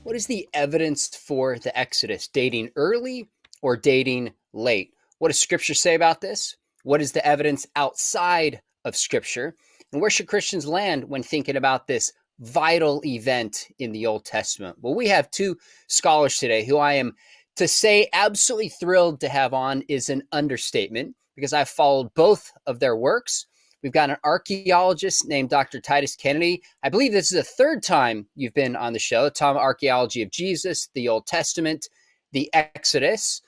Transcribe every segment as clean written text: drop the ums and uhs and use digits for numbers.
What is the evidence for the Exodus? Dating early or dating late? What does Scripture say about this? What is the evidence outside of Scripture? And where should Christians land when thinking about this vital event in the Old Testament? Well, we have two scholars today who I am, to say absolutely thrilled to have on is an understatement because I've followed both of their works. We've got an archaeologist named Dr. Titus Kennedy. I believe this is the third time you've been on the show. Tom, Archaeology of Jesus, the Old Testament, the Exodus.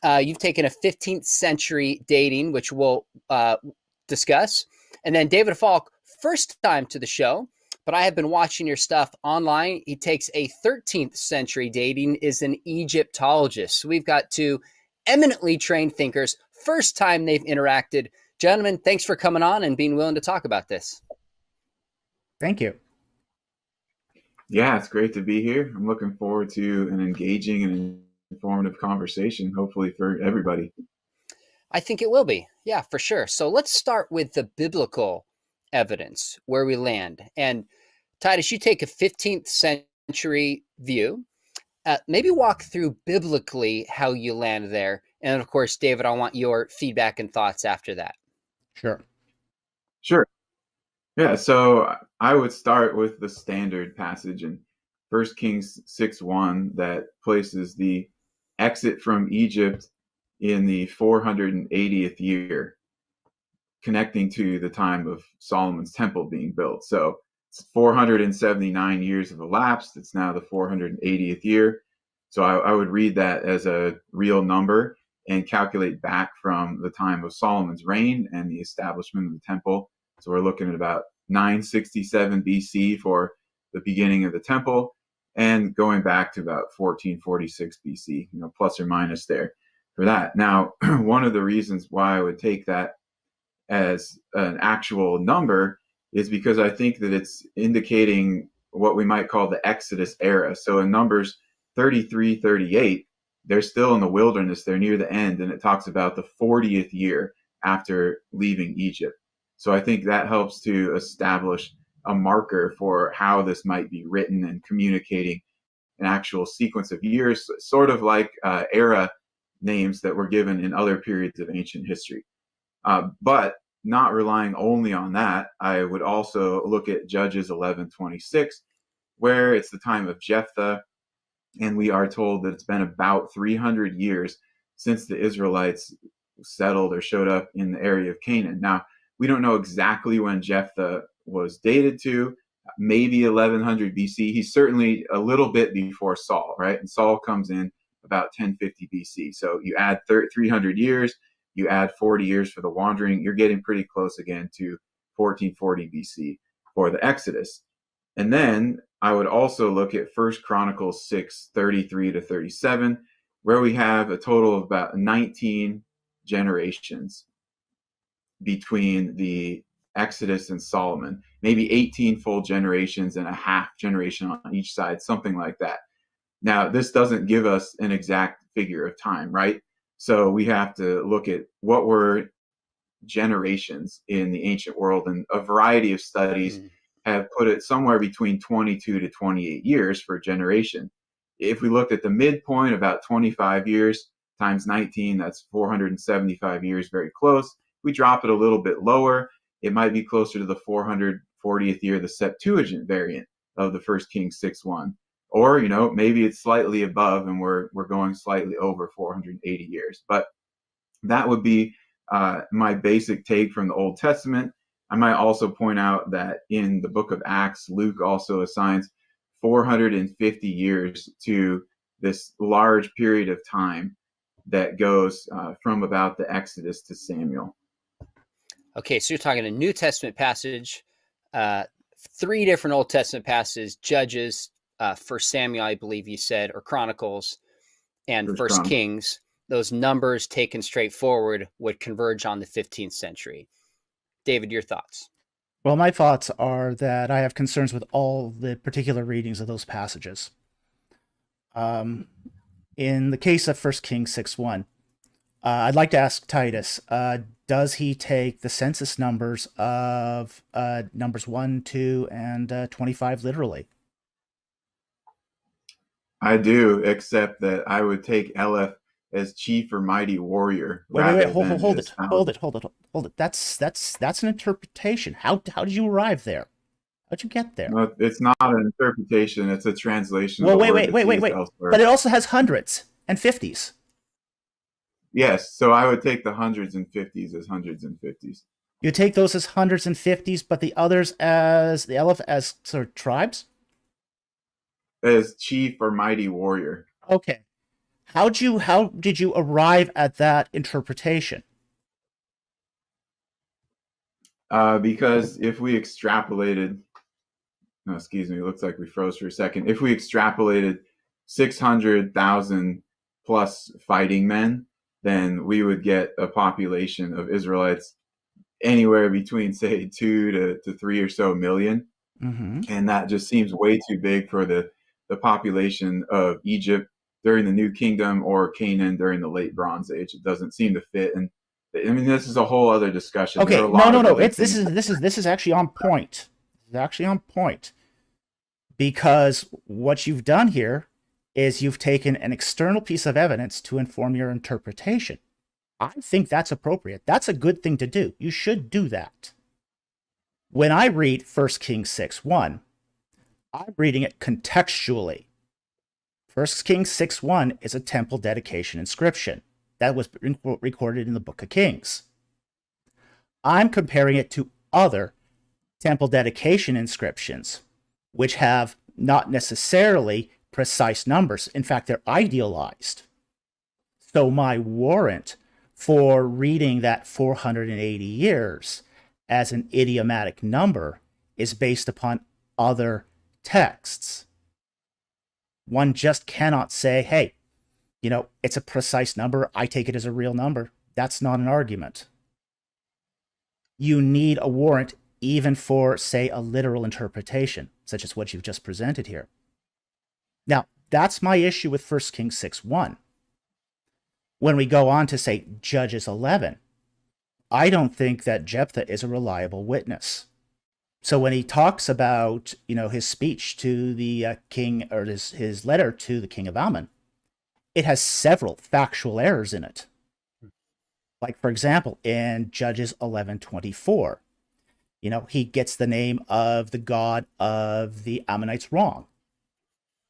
You've taken a 15th century dating, which we'll discuss. And then David Falk, first time to the show, but I have been watching your stuff online. He takes a 13th century dating, is an Egyptologist. So we've got two eminently trained thinkers, first time they've interacted. Gentlemen, thanks for coming on and being willing to talk about this. Thank you. Yeah, it's great to be here. I'm looking forward to an engaging and informative conversation, hopefully for everybody. I think it will be. Yeah, for sure. So let's start with the biblical evidence where we land. And Titus, you take a 15th century view. Maybe walk through biblically how you land there. And of course, David, I want your feedback and thoughts after that. Sure. Sure. Yeah, so I would start with the standard passage in 1 Kings 6:1 that places the exit from Egypt in the 480th year, connecting to the time of Solomon's temple being built. So it's 479 years have elapsed. It's now the 480th year. So I would read that as a real number and calculate back from the time of Solomon's reign and the establishment of the temple. So we're looking at about 967 BC for the beginning of the temple, and going back to about 1446 BC, plus or minus there for that. Now, one of the reasons why I would take that as an actual number is because I think that it's indicating what we might call the Exodus era. So in Numbers 33, 38, they're still in the wilderness. They're near the end, and it talks about the 40th year after leaving Egypt. So I think that helps to establish a marker for how this might be written and communicating an actual sequence of years, sort of like era names that were given in other periods of ancient history. But not relying only on that, I would also look at Judges 11:26, where it's the time of Jephthah, and we are told that it's been about 300 years since the Israelites settled or showed up in the area of Canaan. Now, we don't know exactly when Jephthah was dated to, maybe 1100 BC. He's certainly a little bit before Saul, right? And Saul comes in about 1050 BC. So you add 300 years, you add 40 years for the wandering, you're getting pretty close again to 1440 BC for the Exodus. And then I would also look at 1 Chronicles 6:33 to 37, where we have a total of about 19 generations between the Exodus and Solomon, maybe 18 full generations and a half generation on each side, something like that. Now, this doesn't give us an exact figure of time, right? So we have to look at what were generations in the ancient world, and a variety of studies have put it somewhere between 22 to 28 years for a generation. If we looked at the midpoint, about 25 years times 19, that's 475 years, very close. We drop it a little bit lower, it might be closer to the 440th year, the Septuagint variant of the 1 Kings 6:1. Or, maybe it's slightly above and we're going slightly over 480 years. But that would be my basic take from the Old Testament. I might also point out that in the book of Acts, Luke also assigns 450 years to this large period of time that goes from about the Exodus to Samuel. Okay, so you're talking a New Testament passage, three different Old Testament passages, Judges, First Samuel, I believe you said, or Chronicles, and First Kings. Those numbers taken straight forward would converge on the 15th century. David, your thoughts? Well, my thoughts are that I have concerns with all the particular readings of those passages. In the case of 1 Kings 6:1, I'd like to ask Titus, does he take the census numbers of numbers 1, 2, and 25 literally? I do, except that I would take Eleph as chief or mighty warrior Wait, rather hold, than hold his it, hold it, thousand. hold it, hold it. That's an interpretation. How did you arrive there? How'd you get there? No, it's not an interpretation, it's a translation of Well, a word that's used wait. elsewhere. But it also has hundreds and fifties. Yes, so I would take the hundreds and fifties as hundreds and fifties. You take those as hundreds and fifties, but the others as the elephant as sort of tribes. As chief or mighty warrior. Okay. How did you arrive at that interpretation? Because if we extrapolated, no, excuse me, it looks like we froze for a second. If we extrapolated 600,000 plus fighting men, then we would get a population of Israelites anywhere between, say, 2 to 3 or so million. Mm-hmm. And that just seems way too big for the population of Egypt during the New Kingdom or Canaan during the Late Bronze Age. It doesn't seem to fit. And I mean, this is a whole other discussion. There are Okay, a lot of no. other It's things. this is actually on point. It's actually on point because what you've done here is you've taken an external piece of evidence to inform your interpretation. I think that's appropriate. That's a good thing to do. You should do that. When I read 1 Kings 6:1, I'm reading it contextually. 1 Kings 6:1 is a temple dedication inscription that was recorded in the Book of Kings. I'm comparing it to other temple dedication inscriptions, which have not necessarily precise numbers. In fact, they're idealized. So my warrant for reading that 480 years as an idiomatic number is based upon other texts. One just cannot say, hey, it's a precise number. I take it as a real number. That's not an argument. You need a warrant even for, say, a literal interpretation, such as what you've just presented here. Now, that's my issue with 1 Kings 6:1. When we go on to, say, Judges 11, I don't think that Jephthah is a reliable witness. So when he talks about, his speech to the king, or his letter to the king of Ammon, it has several factual errors in it. Like, for example, in Judges 11:24, he gets the name of the god of the Ammonites wrong.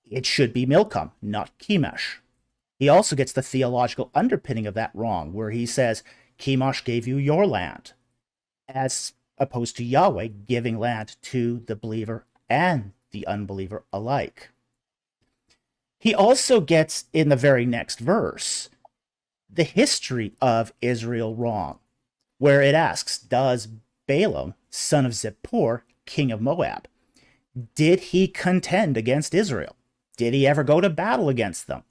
It should be Milcom, not Chemosh. He also gets the theological underpinning of that wrong, where he says, Chemosh gave you your land, as opposed to Yahweh giving land to the believer and the unbeliever alike. He also gets, in the very next verse, the history of Israel wrong, where it asks, does Balaam, son of Zippor, king of Moab, did he contend against Israel? Did he ever go to battle against them?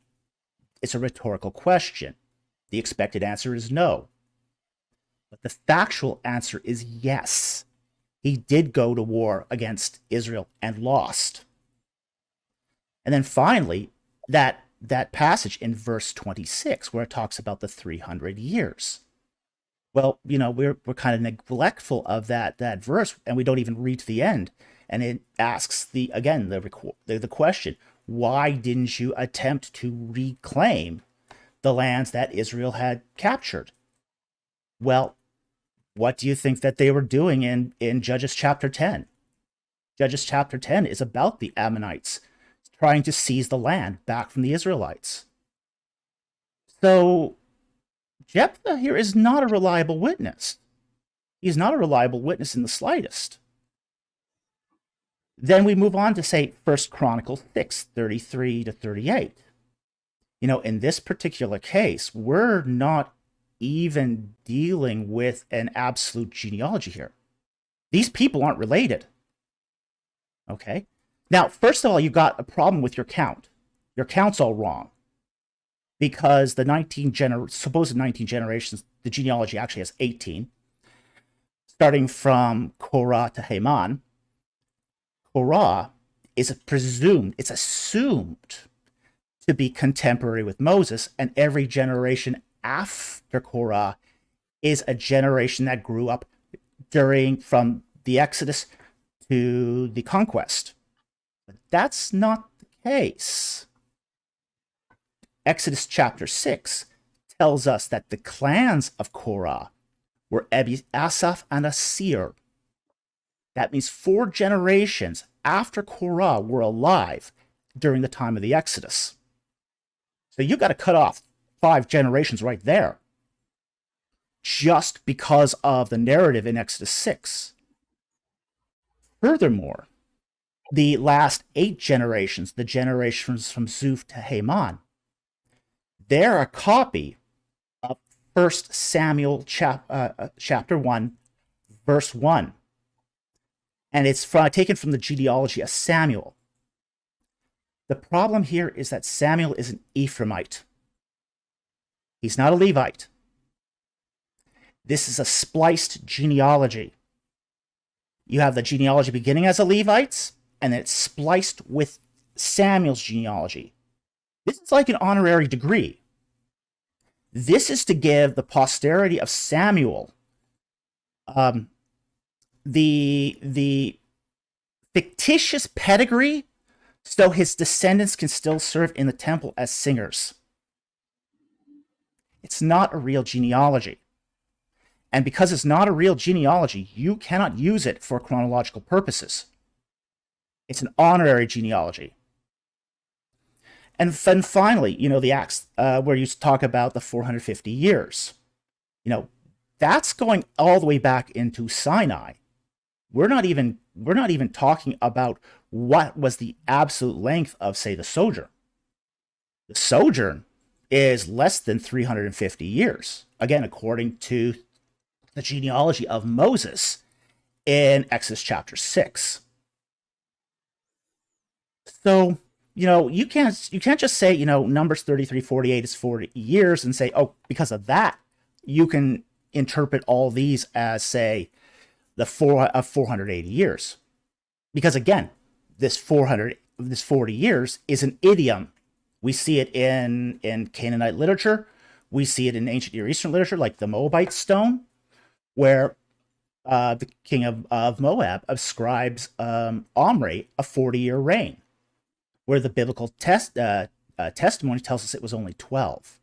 It's a rhetorical question. The expected answer is no. But the factual answer is yes. He did go to war against Israel and lost. And then finally, that passage in verse 26 where it talks about the 300 years. Well, we're kind of neglectful of that verse, and we don't even read to the end. And it asks the question, why didn't you attempt to reclaim the lands that Israel had captured? Well, what do you think that they were doing in Judges chapter 10? Judges chapter 10 is about the Ammonites trying to seize the land back from the Israelites. So Jephthah here is not a reliable witness. He's not a reliable witness in the slightest. Then we move on to, say, 1 Chronicles 6:33 to 38. In this particular case, we're not even dealing with an absolute genealogy here. These people aren't related. Okay? Now, first of all, you've got a problem with your count. Your count's all wrong. Because the supposed 19 generations, the genealogy actually has 18. Starting from Korah to Haman. Korah is assumed to be contemporary with Moses, and every generation after Korah is a generation that grew up from the Exodus to the conquest. But that's not the case. Exodus chapter 6 tells us that the clans of Korah were Asaph and Asir. That means 4 generations after Korah were alive during the time of the Exodus. So you got to cut off 5 generations right there, just because of the narrative in Exodus 6. Furthermore, the last 8 generations, the generations from Zuf to Haman, they're a copy of 1 Samuel chapter 1, verse 1. And it's taken from the genealogy of Samuel. The problem here is that Samuel is an Ephraimite. He's not a Levite. This is a spliced genealogy. You have the genealogy beginning as a Levite's, and then it's spliced with Samuel's genealogy. This is like an honorary degree. This is to give the posterity of Samuel the fictitious pedigree so his descendants can still serve in the temple as singers. It's not a real genealogy. And because it's not a real genealogy, you cannot use it for chronological purposes. It's an honorary genealogy. And then finally, the Acts where you talk about the 450 years. That's going all the way back into Sinai. We're not even talking about what was the absolute length of, say, the sojourn. The sojourn is less than 350 years. Again, according to the genealogy of Moses in Exodus chapter 6. So, you can't just say, Numbers 33:48 is 40 years and say, oh, because of that, you can interpret all these as, say, the 480 years. Because again, this 40 years is an idiom. We see it in Canaanite literature. We see it in ancient Near Eastern literature, like the Moabite stone, where the king of Moab ascribes Omri a 40-year reign, where the biblical testimony tells us it was only 12.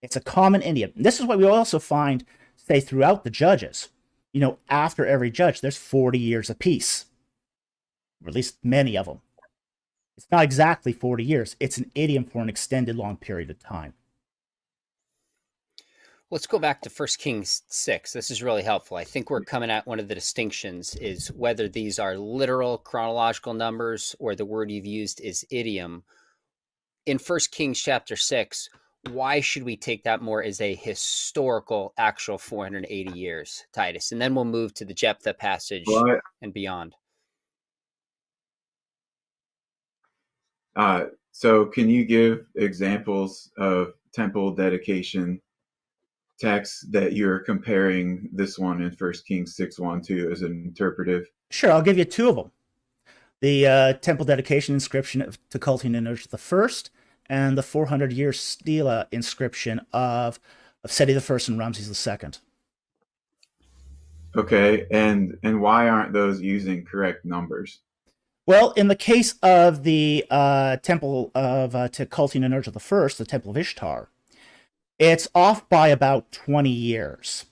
It's a common idiom. This is what we also find, say, throughout the Judges. After every judge, there's 40 years apiece, or at least many of them. It's not exactly 40 years. It's an idiom for an extended long period of time. Let's go back to 1 Kings 6. This is really helpful. I think we're coming at one of the distinctions is whether these are literal chronological numbers or the word you've used is idiom. In 1 Kings chapter 6, why should we take that more as a historical, actual 480 years, Titus? And then we'll move to the Jephthah passage and beyond. So can you give examples of temple dedication texts that you're comparing this one in 1 Kings 6:1 to as an interpretive? Sure, I'll give you 2 of them. The temple dedication inscription of Tukulti-Ninurta I, and the 400-year stela inscription of Seti I and Ramses II. Okay, and why aren't those using correct numbers? Well, in the case of the temple of Tukulti-Ninurta I, the Temple of Ishtar, it's off by about 20 years.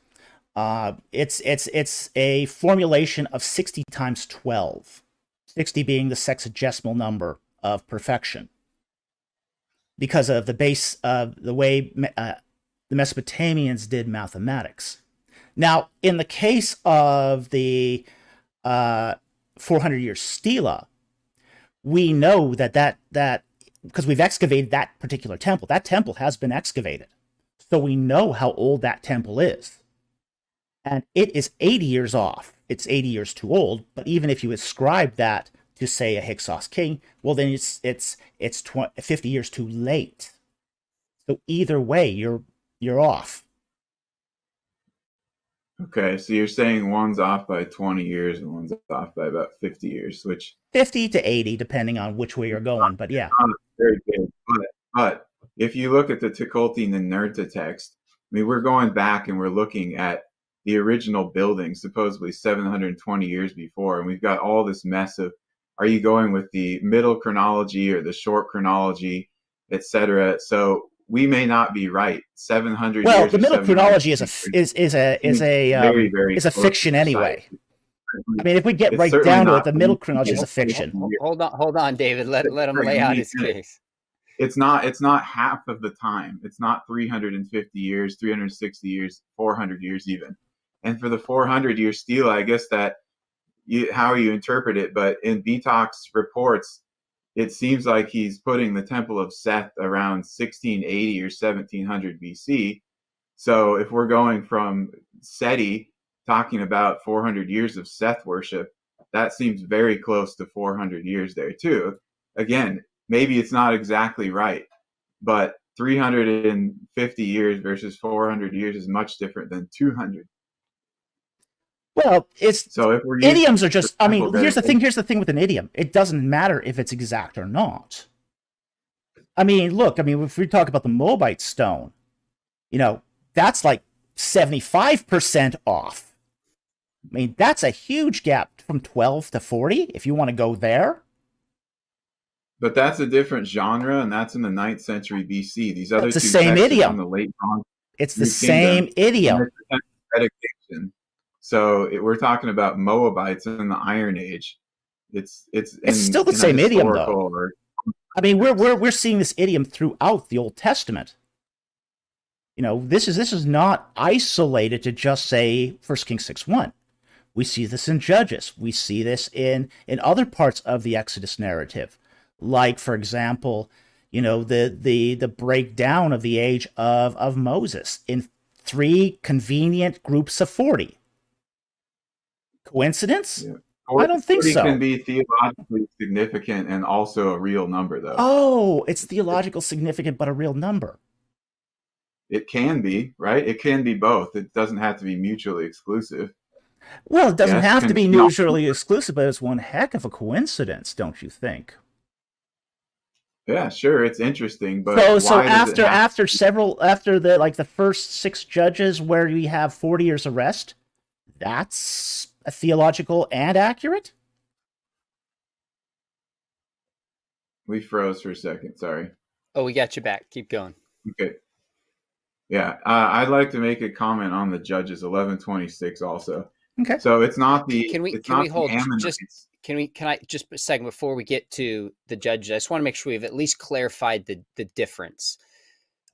It's a formulation of 60 times 12, 60 being the sexagesimal number of perfection, because of the base of the way the Mesopotamians did mathematics. Now, in the case of the 400-year stela, we know that because we've excavated that particular temple. That temple has been excavated. So we know how old that temple is. And it is 80 years off. It's 80 years too old, but even if you ascribe that to, say, a Hyksos king, well, then it's 50 years too late. So either way, you're off. Okay, so you're saying one's off by 20 years and one's off by about 50 years, which 50 to 80, depending on which way you're going. But yeah, very good. But if you look at the Tukulti-Ninurta text, I mean, we're going back and we're looking at the original building, supposedly 720 years before, and we've got all this mess of, are you going with the middle chronology or the short chronology? etc. So we may not be right. 700 Well, years the or middle 700 chronology is a years is very a close to fiction precise. anyway. I mean, if we get It's right certainly down to it, not the middle chronology is a fiction. Hold on, David. Let him lay let out me his finish. case. It's not half of the time. It's not 350 years, 360 years, 400 years even. And for the 400-year stele, I guess that how you interpret it, but in Betok's reports, it seems like he's putting the Temple of Seth around 1680 or 1700 BC. So if we're going from Seti, talking about 400 years of Seth worship, that seems very close to 400 years there too. Again, maybe it's not exactly right, but 350 years versus 400 years is much different than 200. Well, it's So if we're using idioms are just. I temple mean, here's the thing. dedication, Here's the thing with an idiom. It doesn't matter if it's exact or not. I mean, look. I mean, if we talk about the Moabite stone, you know, that's like 75% off. I mean, that's a huge gap from 12 to 40. If you want to go there, but that's a different genre, and that's in the 9th century BC. These other it's the two same texts are from idiom. the late Bronze It's the New Kingdom, same and idiom. it's a temple dedication. So we're talking about Moabites in the Iron Age. It's It's still the in a same idiom, though. historical or I mean, we're seeing this idiom throughout the Old Testament. You know, this is not isolated to just say 1 Kings 6:1. We see this in Judges. We see this in other parts of the Exodus narrative, like, for example, you know, the breakdown of the age of Moses in 3 convenient groups of 40. Coincidence? yeah. I don't think 40 can so. be theologically significant and also a real number, though. Oh, it's theological significant, but a real number. It can be, right? It can be both. It doesn't have to be mutually exclusive. Well, it doesn't Yes, have to can be be. mutually exclusive, but it's one heck of a coincidence, don't you think? Yeah, sure, it's interesting, but So why does it have after the first 6 judges where we have 40 years of rest, that's a theological and accurate? we froze for a second? Sorry. Oh, we got you back. Keep going. Okay. Yeah, I'd like to make a comment on the Judges 11:26 also. Okay. So it's not Can we the hold just Ammonites. can I just a second before we get to the judges? I just want to make sure we've at least clarified the difference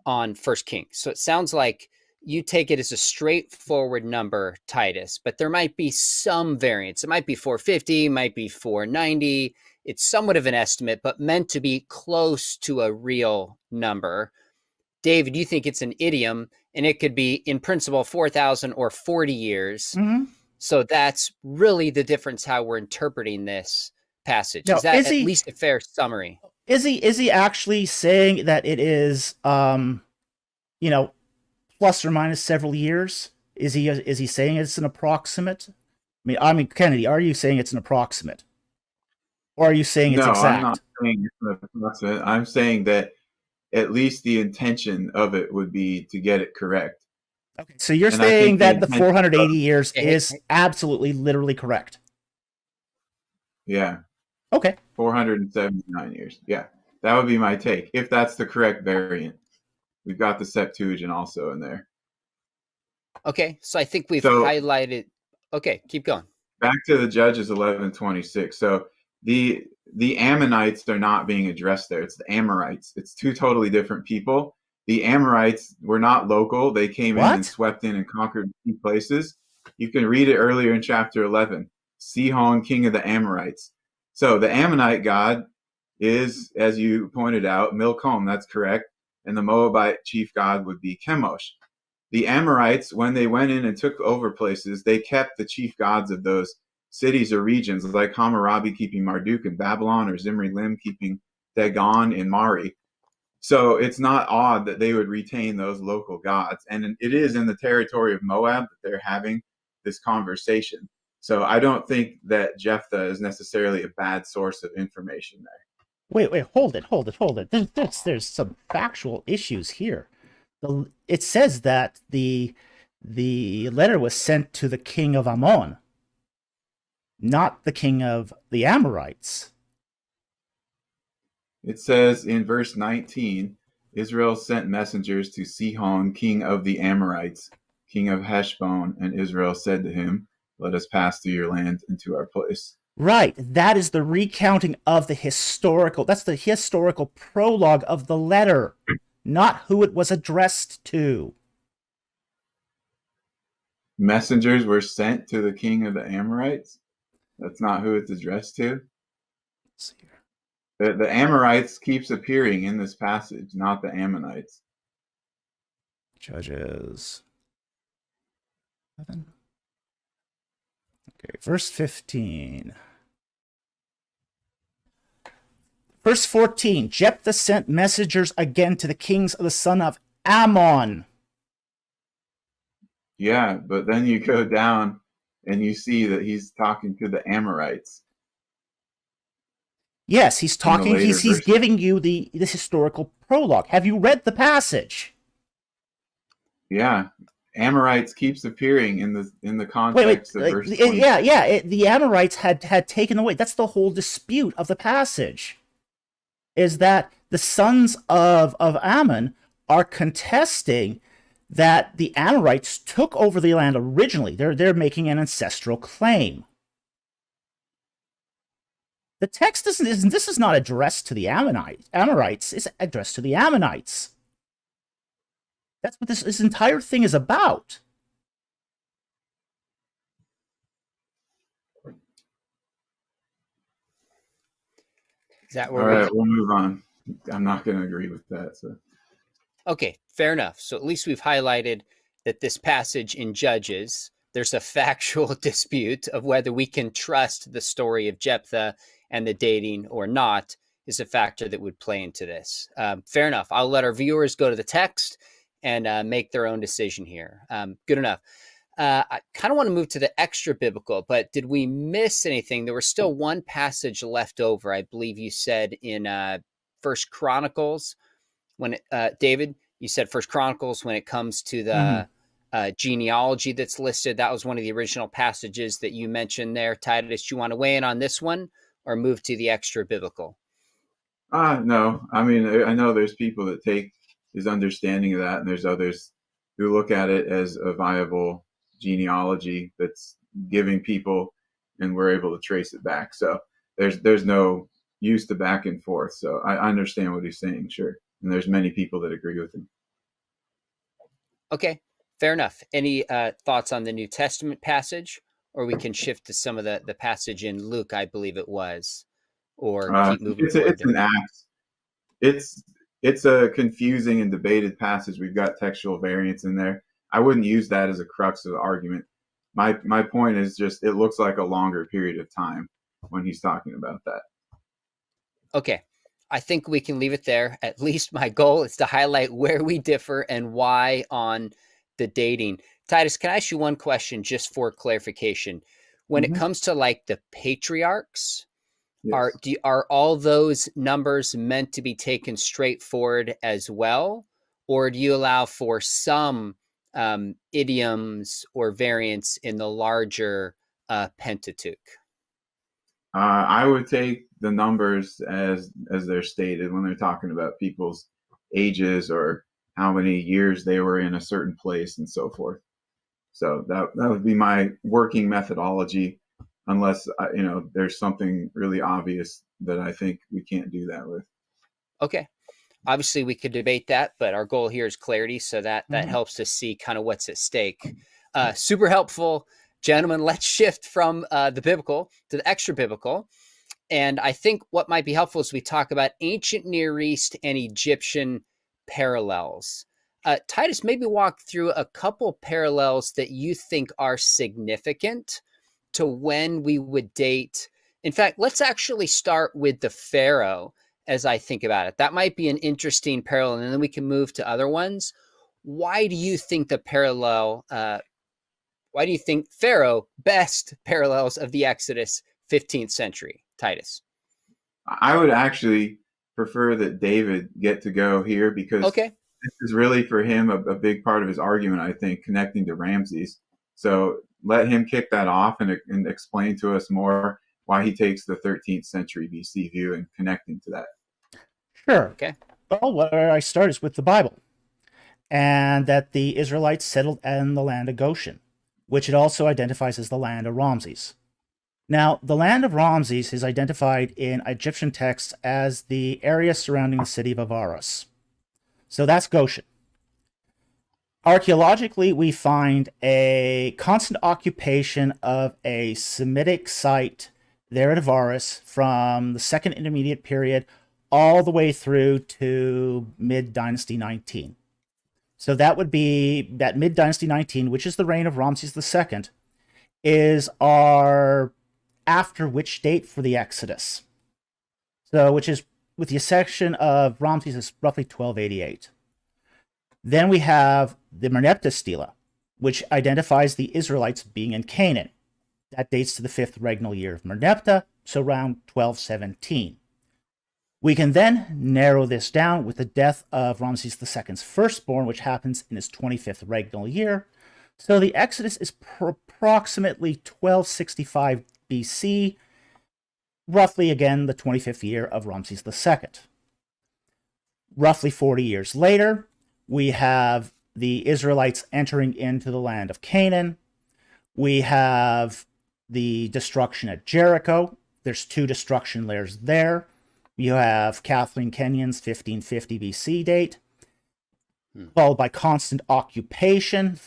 on First Kings. So it sounds like you take it as a straightforward number, Titus, but there might be some variance. It might be 450, might be 490. It's somewhat of an estimate, but meant to be close to a real number. David, you think it's an idiom, and it could be in principle 4,000 or 40 years. Mm-hmm. So that's really the difference how we're interpreting this passage. Now, Is that at least a fair summary? Is he actually saying that it is you know, plus or minus several years? Is he saying it's an approximate? I mean, Kennedy, are you saying it's an approximate, or are you saying it's No, exact? I'm not saying it's an approximate. I'm saying that at least the intention of it would be to get it correct. Okay, so you're And I saying think that the 480 years Hey, is absolutely, literally correct. Yeah, Okay. 479 years. Yeah, that would be my take if that's the correct variant. We've got the Septuagint also in there. Okay, so I think we've So highlighted. Okay, keep going. back to the Judges 11:26. So the Ammonites are not being addressed there. It's the Amorites. It's 2 totally different people. The Amorites were not local. They came in and What? swept in and conquered key places. You can read it earlier in chapter 11. Sihon, king of the Amorites. So the Ammonite god is, as you pointed out, Milcom. That's correct. And the Moabite chief god would be Chemosh. The Amorites, when they went in and took over places, they kept the chief gods of those cities or regions, like Hammurabi keeping Marduk in Babylon, or Zimri-Lim keeping Dagon in Mari. So it's not odd that they would retain those local gods. And it is in the territory of Moab that they're having this conversation. So I don't think that Jephthah is necessarily a bad source of information there. Wait, hold it. There's some factual issues here. It says that the letter was sent to the king of Ammon, not the king of the Amorites. It says in verse 19, Israel sent messengers to Sihon, king of the Amorites, king of Heshbon, and Israel said to him, "Let us pass through your land into our place." Right. That is the recounting of the historical. That's the historical prologue of the letter, not who it was addressed to. Messengers were sent to the king of the Amorites. That's not who it's addressed to. Let's see here. The Amorites keeps appearing in this passage, not the Ammonites. Judges 7. Okay, verse 15. Verse 14, Jephthah sent messengers again to the kings of the son of Ammon. Yeah, but then you go down and you see that he's talking to the Amorites. Yes, he's talking, he's verses. giving you this historical prologue. Have you read the passage? Yeah, Amorites keeps appearing in the context of verse 20. The Amorites had taken away. That's the whole dispute of the passage. Is that the sons of Ammon are contesting that the Amorites took over the land originally. They're making an ancestral claim. The text this is not addressed to the Amorites. It's addressed to the Ammonites. That's what this entire thing is about. Is that All where right, we'll move on. I'm not going to agree with that. So. Okay, fair enough. So at least we've highlighted that this passage in Judges, there's a factual dispute of whether we can trust the story of Jephthah and the dating or not is a factor that would play into this. Fair enough. I'll let our viewers go to the text and make their own decision here. Good enough. I kind of want to move to the extra biblical, but did we miss anything? There was still one passage left over. I believe you said in First Chronicles, when David, you said First Chronicles when it comes to the genealogy that's listed. That was one of the original passages that you mentioned there. Titus, do you want to weigh in on this one or move to the extra biblical? No. I mean, I know there's people that take his understanding of that, and there's others who look at it as a viable genealogy that's giving people, and we're able to trace it back. So there's no use to back and forth. So I understand what he's saying, sure. And there's many people that agree with him. Okay, fair enough. Any thoughts on the New Testament passage, or we can shift to some of the passage in Luke, I believe it was, or keep moving forward. It's an Acts. It's a confusing and debated passage. We've got textual variants in there. I wouldn't use that as a crux of the argument. My point is just it looks like a longer period of time when he's talking about that. Okay, I think we can leave it there. At least my goal is to highlight where we differ and why on the dating. Titus, can I ask you one question just for clarification? When it comes to like the patriarchs, Yes. are all those numbers meant to be taken straightforward as well? Or do you allow for some idioms or variants in the larger Pentateuch? I would take the numbers as they're stated when they're talking about people's ages or how many years they were in a certain place and so forth. So that would be my working methodology, unless there's something really obvious that I think we can't do that with. Okay. Obviously, we could debate that, but our goal here is clarity, so that helps us see kind of what's at stake. Super helpful, gentlemen. Let's shift from the biblical to the extra biblical. And I think what might be helpful is we talk about ancient Near East and Egyptian parallels. Titus, maybe walk through a couple parallels that you think are significant to when we would date. In fact, let's actually start with the Pharaoh as I think about it. That might be an interesting parallel, and then we can move to other ones. Why do you think the parallel, why do you think Pharaoh best parallels of the Exodus 15th century, Titus? I would actually prefer that David get to go here because this is really for him a big part of his argument, I think, connecting to Ramses. So let him kick that off and explain to us more why he takes the 13th century BC view and connecting to that. Sure. Okay. Well, where I start is with the Bible, and that the Israelites settled in the land of Goshen, which it also identifies as the land of Ramses. Now, the land of Ramses is identified in Egyptian texts as the area surrounding the city of Avaris. So that's Goshen. Archaeologically, we find a constant occupation of a Semitic site there at Avaris from the Second Intermediate Period all the way through to mid Dynasty 19. So that would be that mid Dynasty 19, which is the reign of Ramses II, is our after which date for the Exodus. So, which is with the exception of Ramses, is roughly 1288. Then we have the Merneptah Stela, which identifies the Israelites being in Canaan. That dates to the 5th regnal year of Merneptah, so around 1217. We can then narrow this down with the death of Ramses II's firstborn, which happens in his 25th regnal year. So the Exodus is approximately 1265 BC, roughly again the 25th year of Ramses II. Roughly 40 years later, we have the Israelites entering into the land of Canaan. We have the destruction at Jericho. There's 2 destruction layers there. You have Kathleen Kenyon's 1550 BC date, followed by constant occupation,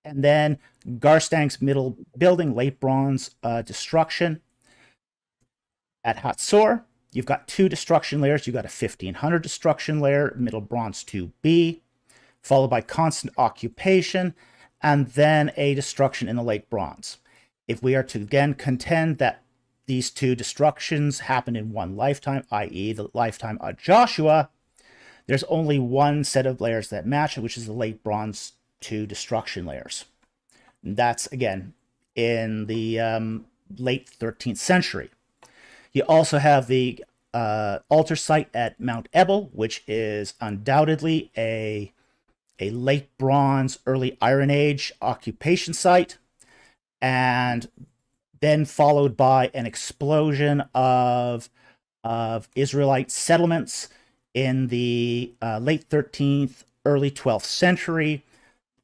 and then Garstang's middle building, late bronze destruction. At Hatzor, you've got 2 destruction layers. You've got a 1500 destruction layer, middle bronze 2B, followed by constant occupation, and then a destruction in the late bronze. If we are to again contend that these 2 destructions happen in one lifetime, i.e. the lifetime of Joshua, there's only one set of layers that match it, which is the late bronze 2 destruction layers. And that's, again, in the late 13th century. You also have the altar site at Mount Ebal, which is undoubtedly a late bronze, early Iron Age occupation site, and then followed by an explosion of Israelite settlements in the late 13th, early 12th century.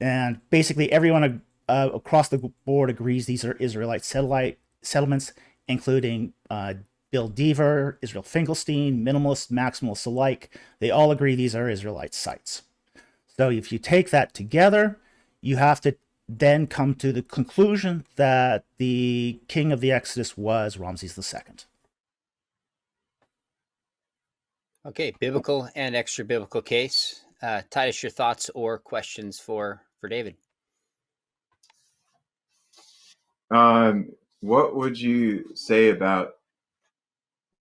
And basically everyone across the board agrees these are Israelite settlements, including Bill Deaver, Israel Finkelstein, minimalists, maximalists alike. They all agree these are Israelite sites. So if you take that together, you have to then come to the conclusion that the king of the Exodus was Ramses II. Okay, biblical and extra biblical case. Titus, your thoughts or questions for David? What would you say about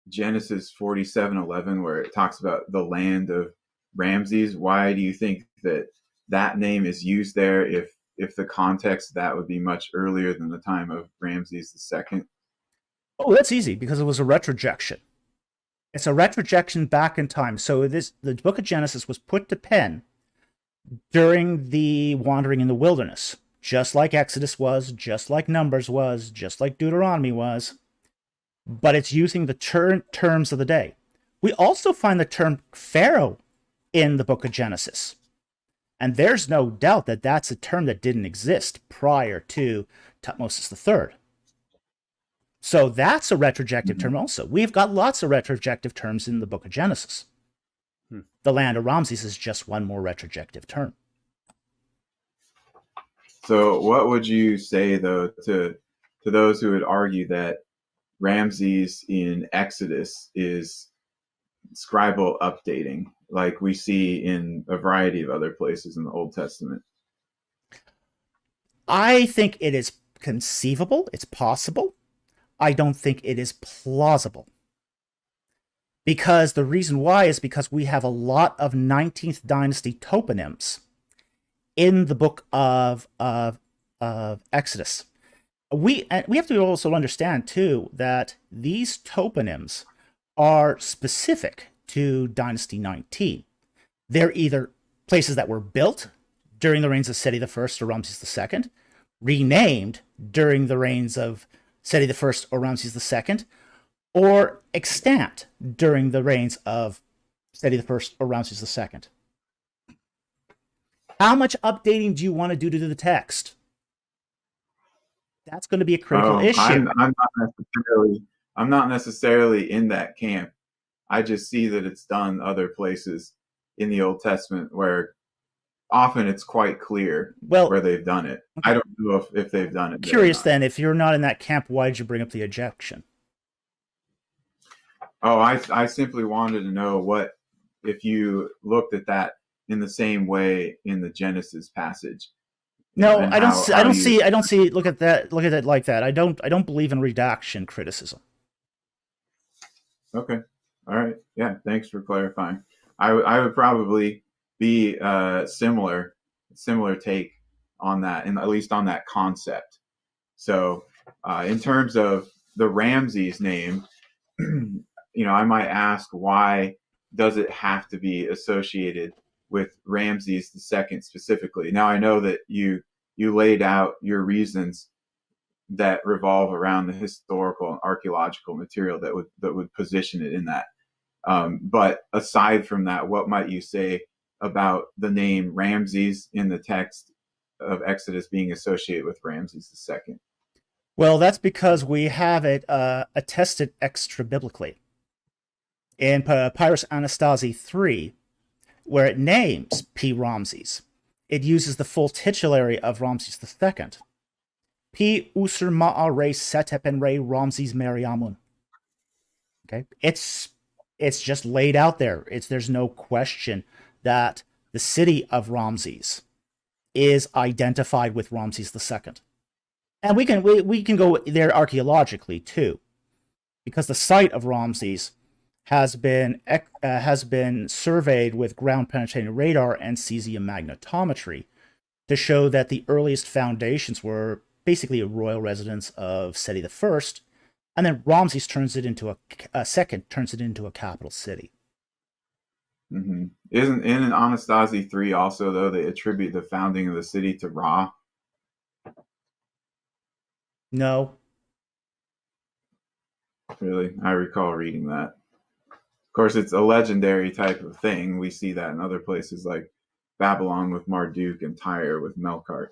Genesis 47:11, where it talks about the land of Ramses? Why do you think that name is used there if the context that would be much earlier than the time of Ramses II? Oh, that's easy, because it was a retrojection. It's a retrojection back in time. So the book of Genesis was put to pen during the wandering in the wilderness, just like Exodus was, just like Numbers was, just like Deuteronomy was, but it's using the terms of the day. We also find the term Pharaoh in the book of Genesis. And there's no doubt that that's a term that didn't exist prior to Tutmosis III. So that's a retrojective term also. We've got lots of retrojective terms in the book of Genesis. The land of Ramses is just one more retrojective term. So what would you say, though, to those who would argue that Ramses in Exodus is scribal updating, like we see in a variety of other places in the Old Testament? I think it is conceivable. It's possible. I don't think it is plausible. Because the reason why is because we have a lot of 19th dynasty toponyms in the book of Exodus. We have to also understand, too, that these toponyms are specific to Dynasty 19. They're either places that were built during the reigns of Seti I or Ramses II, renamed during the reigns of Seti I or Ramses II, or extant during the reigns of Seti the First or Ramses the Second. How much updating do you want to do to the text? That's going to be a critical issue. I'm not necessarily in that camp. I just see that it's done other places in the Old Testament where often it's quite clear where they've done it. Okay. I don't know if they've done it. Curious then, if you're not in that camp, why did you bring up the objection? Oh, I simply wanted to know what if you looked at that in the same way in the Genesis passage. No, I don't see. Look at that like that. I don't believe in redaction criticism. Okay. All right. Yeah. Thanks for clarifying. I would probably be similar take on that, and at least on that concept. So, in terms of the Ramses name, I might ask, why does it have to be associated with Ramses II specifically? Now, I know that you laid out your reasons that revolve around the historical and archaeological material that would position it in that. But aside from that, what might you say about the name Ramses in the text of Exodus being associated with Ramses II? Well, that's because we have it attested extra-biblically. In Papyrus Anastasi 3, where it names P. Ramses, it uses the full titulary of Ramses II. P. Usur Ma'a Re Setepen Re Ramses Meriamun. Okay, it's just laid out there. There's no question that the city of Ramses is identified with Ramses II. And we can go there archaeologically too, because the site of Ramses has been surveyed with ground penetrating radar and cesium magnetometry to show that the earliest foundations were basically a royal residence of Seti I, and then Ramses turns it into a capital city. Mm-hmm. Isn't in Anastasi 3 also, though, they attribute the founding of the city to Ra? No. Really? I recall reading that. Of course, it's a legendary type of thing. We see that in other places like Babylon with Marduk and Tyre with Melkart.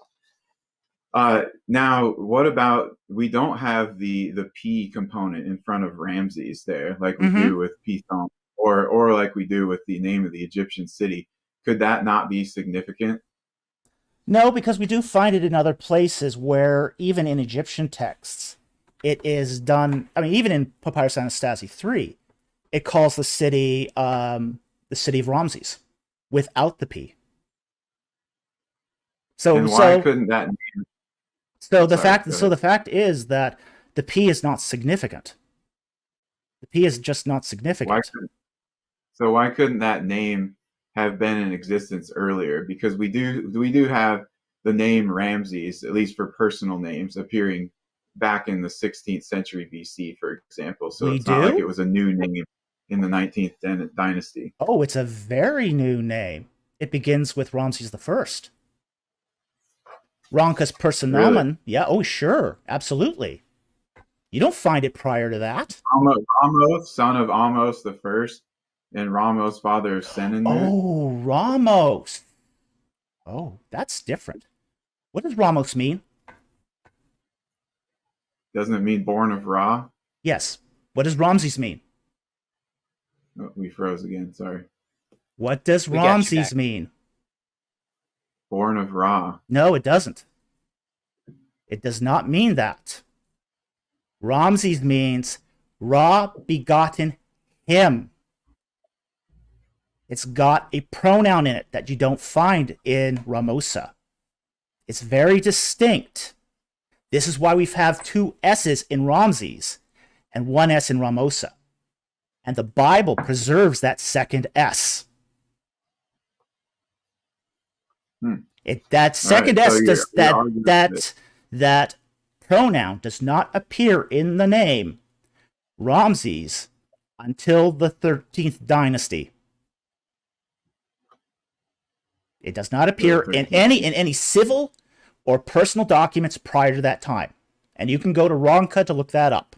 Now, what about, we don't have the P component in front of Ramses there, like we do with Pithom, or like we do with the name of the Egyptian city. Could that not be significant? No, because we do find it in other places where, even in Egyptian texts, it is done. I mean, even in Papyrus Anastasi 3, it calls the city of Ramses without the P. And why couldn't that name? So the fact is that the P is not significant. The P is just not significant. Why couldn't that name have been in existence earlier? Because we do have the name Ramses, at least for personal names, appearing back in the 16th century BC, for example. So it's not like it was a new name in the 19th dynasty. Oh, it's a very new name. It begins with Ramses I. Ronkus Personamen. Really? Yeah, oh sure, absolutely. You don't find it prior to that. Ramos, son of Amos the First, and Ramos, father of Sen. Oh, Ramos. Oh, that's different. What does Ramos mean? Doesn't it mean born of Ra? Yes. What does Ramses mean? Oh, we froze again, sorry. What does Ramses mean? Born of Ra. No, it doesn't. It does not mean that. Ramses means Ra begotten him. It's got a pronoun in it that you don't find in Ramosa. It's very distinct. This is why we have two S's in Ramses and one S in Ramosa. And the Bible preserves that second S. That second S that pronoun does not appear in the name Ramses until the 13th dynasty. It does not appear in any civil or personal documents prior to that time. And you can go to Ronka to look that up.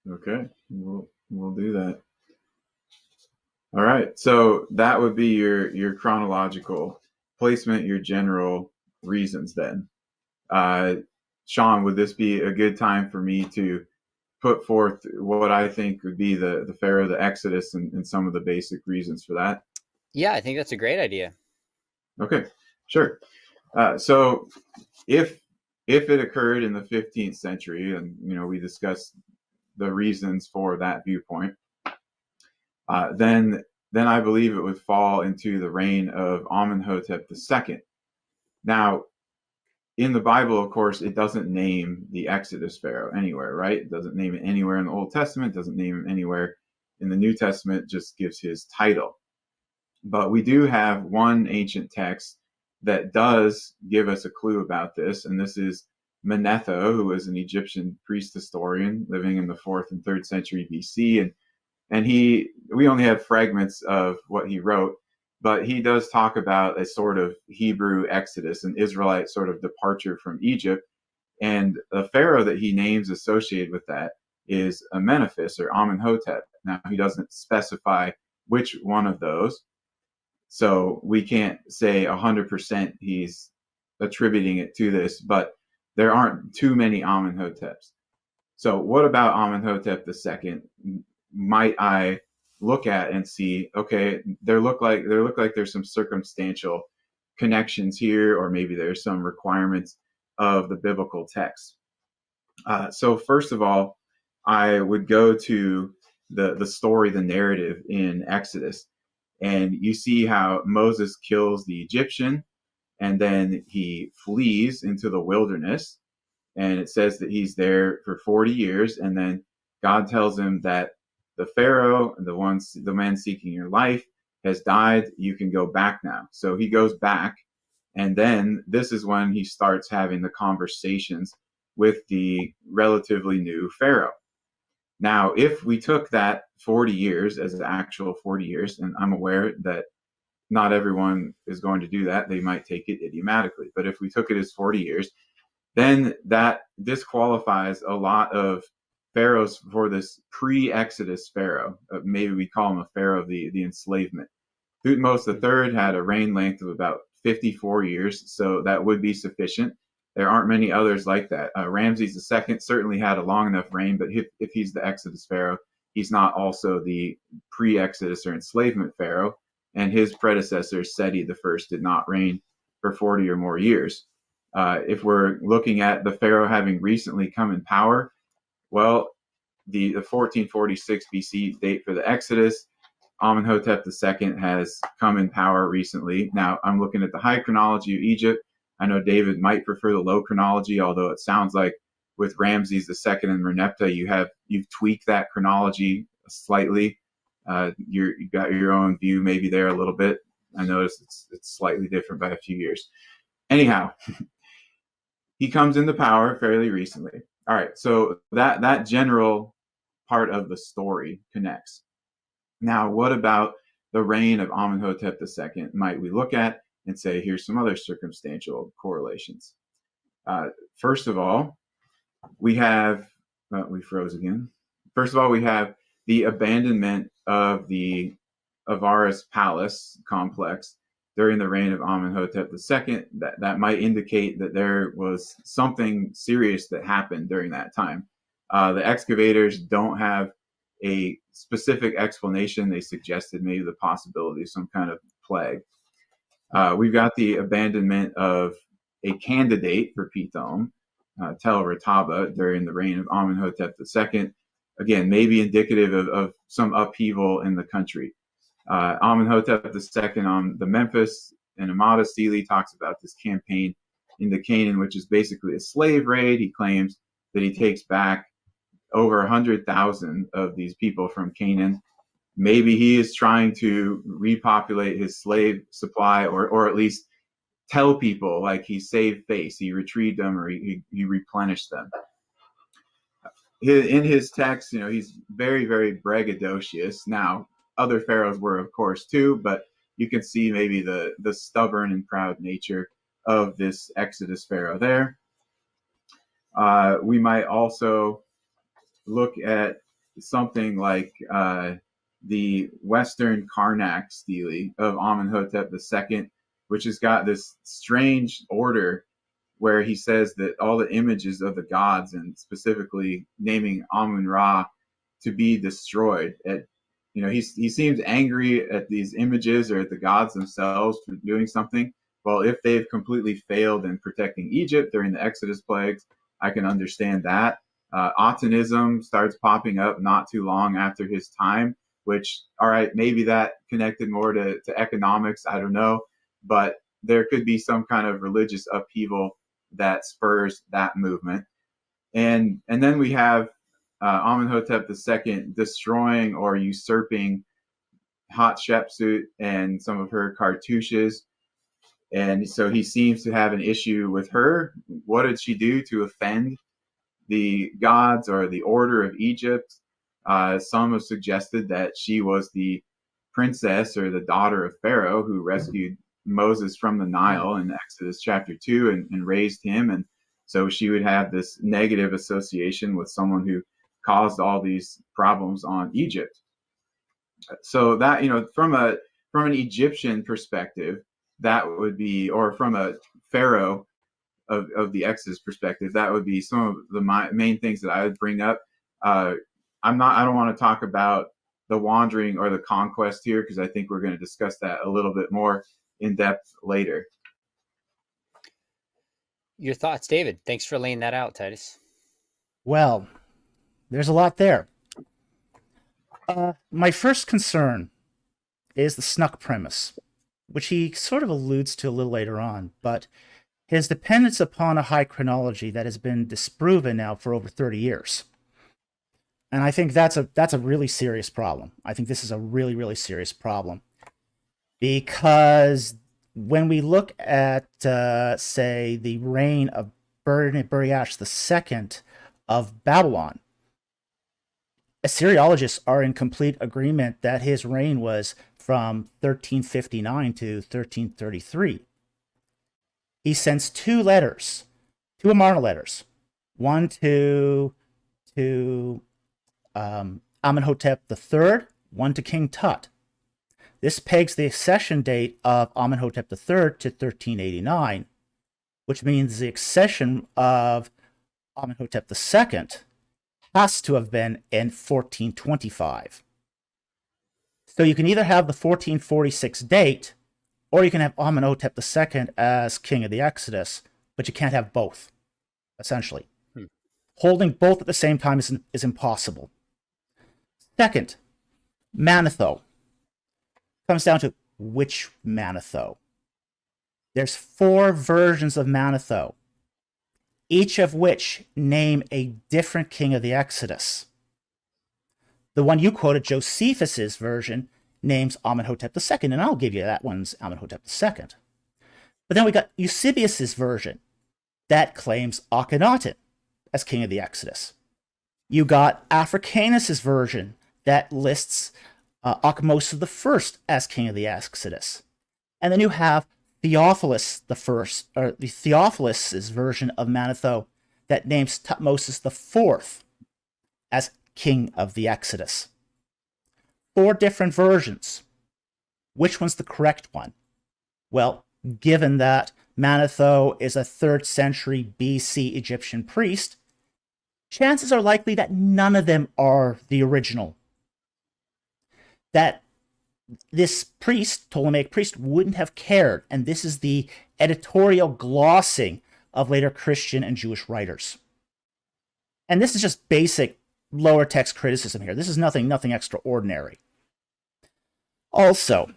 Okay. We'll We'll do that. All right. So that would be your chronological placement, your general reasons then. Uh, Sean, would this be a good time for me to put forth what I think would be the Pharaoh, the Exodus, and some of the basic reasons for that? Yeah, I think that's a great idea. Okay, sure. So if it occurred in the 15th century, and we discussed the reasons for that viewpoint, then I believe it would fall into the reign of Amenhotep II. Now, in the Bible, of course, it doesn't name the Exodus Pharaoh anywhere, right? It doesn't name it anywhere in the Old Testament, doesn't name him anywhere in the New Testament, just gives his title. But we do have one ancient text that does give us a clue about this, and this is Manetho, who was an Egyptian priest historian living in the 4th and 3rd century BC, and we only have fragments of what he wrote, but he does talk about a sort of Hebrew exodus, an Israelite sort of departure from Egypt, and the pharaoh that he names associated with that is Amenephis or Amenhotep. Now he doesn't specify which one of those, so we can't say 100% he's attributing it to this, but there aren't too many Amenhoteps. So what about Amenhotep II might I look at and see, okay, there look like there's some circumstantial connections here, or maybe there's some requirements of the biblical text. So first of all, I would go to the story, the narrative in Exodus, and you see how Moses kills the Egyptian, and then he flees into the wilderness, and it says that he's there for 40 years, and then God tells him that the Pharaoh, the man seeking your life, has died. You can go back now. So he goes back, and then this is when he starts having the conversations with the relatively new Pharaoh. Now, if we took that 40 years as the actual 40 years, and I'm aware that not everyone is going to do that, they might take it idiomatically, but if we took it as 40 years, then that disqualifies a lot of pharaohs for this pre-Exodus pharaoh. Maybe we call him a pharaoh of the enslavement. Thutmose III had a reign length of about 54 years, so that would be sufficient. There aren't many others like that. Ramses II certainly had a long enough reign, but if he's the Exodus pharaoh, he's not also the pre-Exodus or enslavement pharaoh, and his predecessor, Seti I, did not reign for 40 or more years. If we're looking at the pharaoh having recently come in power, well, the 1446 BC date for the Exodus, Amenhotep II has come in power recently. Now, I'm looking at the high chronology of Egypt. I know David might prefer the low chronology, although it sounds like with Ramses II and Merneptah, you've tweaked that chronology slightly. You got your own view maybe there a little bit. I noticed it's slightly different by a few years. Anyhow, he comes into power fairly recently. All right, so that general part of the story connects. Now, what about the reign of Amenhotep II might we look at and say, here's some other circumstantial correlations. First of all, we have, we froze again. First of all, we have the abandonment of the Avaris Palace complex during the reign of Amenhotep II. That might indicate that there was something serious that happened during that time. The excavators don't have a specific explanation. They suggested maybe the possibility of some kind of plague. We've got the abandonment of a candidate for Pithom, Tel Retaba, during the reign of Amenhotep II. Again, maybe indicative of some upheaval in the country. Amenhotep II on the Memphis and Amada Stele talks about this campaign into Canaan, which is basically a slave raid. He claims that he takes back over 100,000 of these people from Canaan. Maybe he is trying to repopulate his slave supply, or at least tell people like he saved face, he retrieved them, or he replenished them. In his text, he's very, very braggadocious. Now, other pharaohs were, of course, too, but you can see maybe the stubborn and proud nature of this Exodus pharaoh there. We might also look at something like the Western Karnak stele of Amenhotep II, which has got this strange order where he says that all the images of the gods, and specifically naming Amun Ra, to be destroyed. He seems angry at these images or at the gods themselves for doing something. Well, if they've completely failed in protecting Egypt during the Exodus plagues, I can understand that. Atenism starts popping up not too long after his time, which, all right, maybe that connected more to economics, I don't know, but there could be some kind of religious upheaval that spurs that movement. And then we have Amenhotep II destroying or usurping Hatshepsut and some of her cartouches. And so he seems to have an issue with her. What did she do to offend the gods or the order of Egypt? Some have suggested that she was the princess or the daughter of Pharaoh who rescued Moses from the Nile in Exodus chapter 2 and raised him. And so she would have this negative association with someone who caused all these problems on Egypt. So that, from an Egyptian perspective, that would be, or from a Pharaoh of the Exodus perspective, that would be some of the main things that I would bring up. I don't want to talk about the wandering or the conquest here, because I think we're going to discuss that a little bit more in depth later. Your thoughts, David? Thanks for laying that out, Titus. Well, there's a lot there. My first concern is the snuck premise, which he sort of alludes to a little later on, but his dependence upon a high chronology that has been disproven now for over 30 years. And I think that's a really serious problem. I think this is a really, really serious problem. Because when we look at, say, the reign of Buriash II of Babylon, Assyriologists are in complete agreement that his reign was from 1359 to 1333. He sends two Amarna letters, one to Amenhotep III, one to King Tut. This pegs the accession date of Amenhotep III to 1389, which means the accession of Amenhotep II has to have been in 1425. So you can either have the 1446 date, or you can have Amenhotep II as king of the Exodus, but you can't have both, essentially. Holding both at the same time is impossible. Second, Manetho. Comes down to which Manetho. There's 4 versions of Manetho, each of which name a different king of the Exodus. The one you quoted, Josephus's version, names Amenhotep II, and I'll give you that one's Amenhotep II. But then we got Eusebius's version that claims Akhenaten as king of the Exodus. You got Africanus's version that lists Ahmose I as king of the Exodus. And then you have Theophilus the Theophilus' version of Manetho that names Tutmosis IV as king of the Exodus. 4 different versions. Which one's the correct one? Well, given that Manetho is a 3rd century BC Egyptian priest, chances are likely that none of them are the original. That this priest, Ptolemaic priest, wouldn't have cared, and this is the editorial glossing of later Christian and Jewish writers. And this is just basic lower text criticism here. This is nothing extraordinary. Also,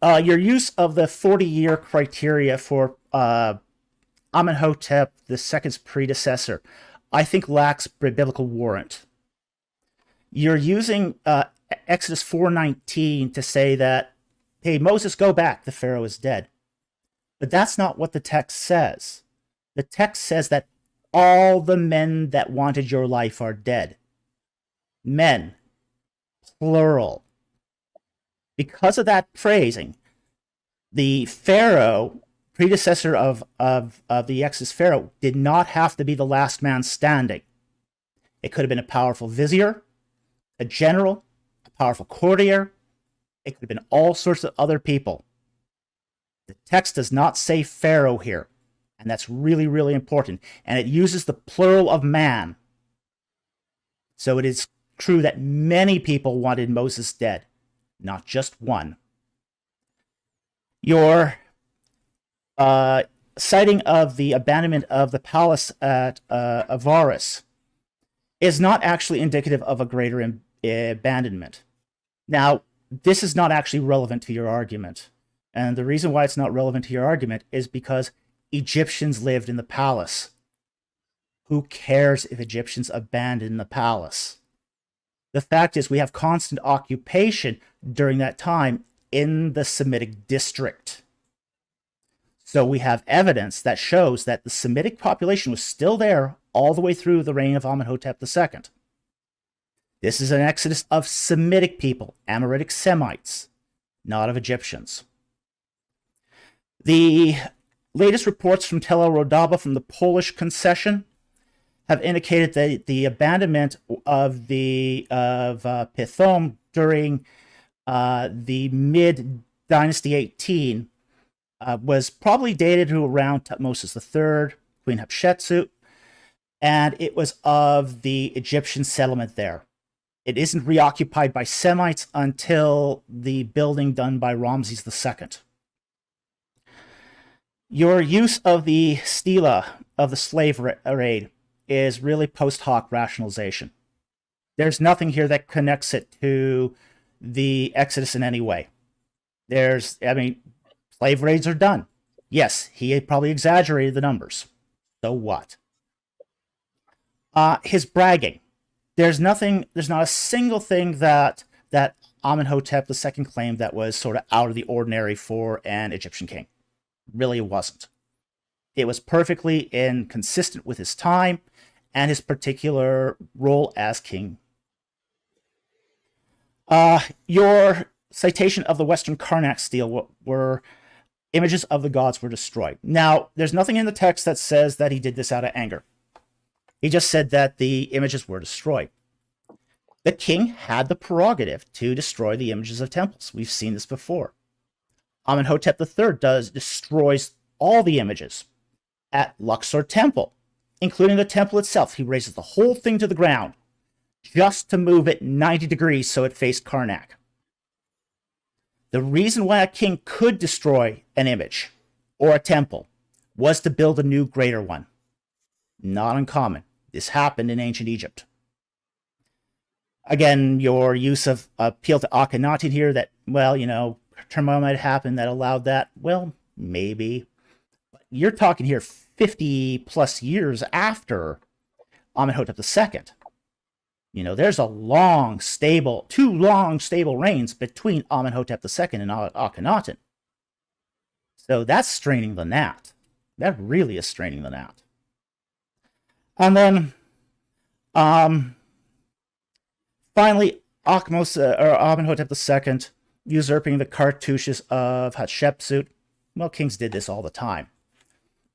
your use of the 40-year criteria for Amenhotep II's predecessor, I think lacks biblical warrant. You're using Exodus 4:19 to say that, hey, Moses, go back, the Pharaoh is dead. But that's not what the text says. The text says that all the men that wanted your life are dead. Men, plural. Because of that phrasing, the Pharaoh, predecessor of the Exodus Pharaoh, did not have to be the last man standing. It could have been a powerful vizier, a general, a powerful courtier. It could have been all sorts of other people. The text does not say Pharaoh here, and that's really, really important. And it uses the plural of man. So it is true that many people wanted Moses dead, not just one. Your citing of the abandonment of the palace at Avaris is not actually indicative of a greater abandonment. Now, this is not actually relevant to your argument. And the reason why it's not relevant to your argument is because Egyptians lived in the palace. Who cares if Egyptians abandon the palace? The fact is, we have constant occupation during that time in the Semitic district. So we have evidence that shows that the Semitic population was still there all the way through the reign of Amenhotep II. This is an exodus of Semitic people, Amoritic Semites, not of Egyptians. The latest reports from Tel El Rodaba from the Polish concession have indicated that the abandonment of Pithom during the mid-Dynasty 18 was probably dated to around Tutmosis III, Queen Hatshepsut, and it was of the Egyptian settlement there. It isn't reoccupied by Semites until the building done by Ramses II. Your use of the stela of the slave raid is really post hoc rationalization. There's nothing here that connects it to the Exodus in any way. Slave raids are done. Yes, he probably exaggerated the numbers. So what? His bragging. There's not a single thing that Amenhotep II claimed that was sort of out of the ordinary for an Egyptian king. Really, it wasn't. It was perfectly consistent with his time and his particular role as king. Your citation of the Western Karnak stele were images of the gods were destroyed. Now, there's nothing in the text that says that he did this out of anger. He just said that the images were destroyed. The king had the prerogative to destroy the images of temples. We've seen this before. Amenhotep III destroys all the images at Luxor Temple, including the temple itself. He raises the whole thing to the ground just to move it 90 degrees so it faced Karnak. The reason why a king could destroy an image or a temple was to build a new, greater one. Not uncommon. This happened in ancient Egypt. Again, your use of appeal to Akhenaten here that, turmoil might happen that allowed that. Well, maybe. But you're talking here 50 plus years after Amenhotep II. There's two long, stable reigns between Amenhotep II and Akhenaten. So that's straining the gnat. That really is straining the gnat. And then, finally, Amenhotep II usurping the cartouches of Hatshepsut. Well, kings did this all the time.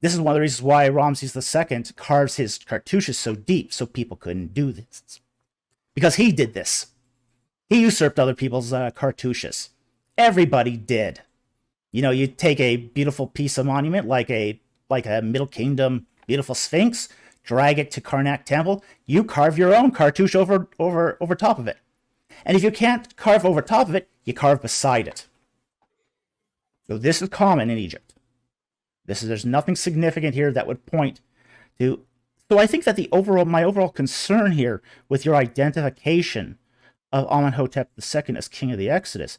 This is one of the reasons why Ramses II carves his cartouches so deep so people couldn't do this. Because he did this. He usurped other people's cartouches. Everybody did. You take a beautiful piece of monument like a Middle Kingdom beautiful Sphinx, drag it to Karnak Temple, you carve your own cartouche over top of it. And if you can't carve over top of it, you carve beside it. So this is common in Egypt. There's nothing significant here that would point to. So I think that my overall concern here with your identification of Amenhotep II as king of the Exodus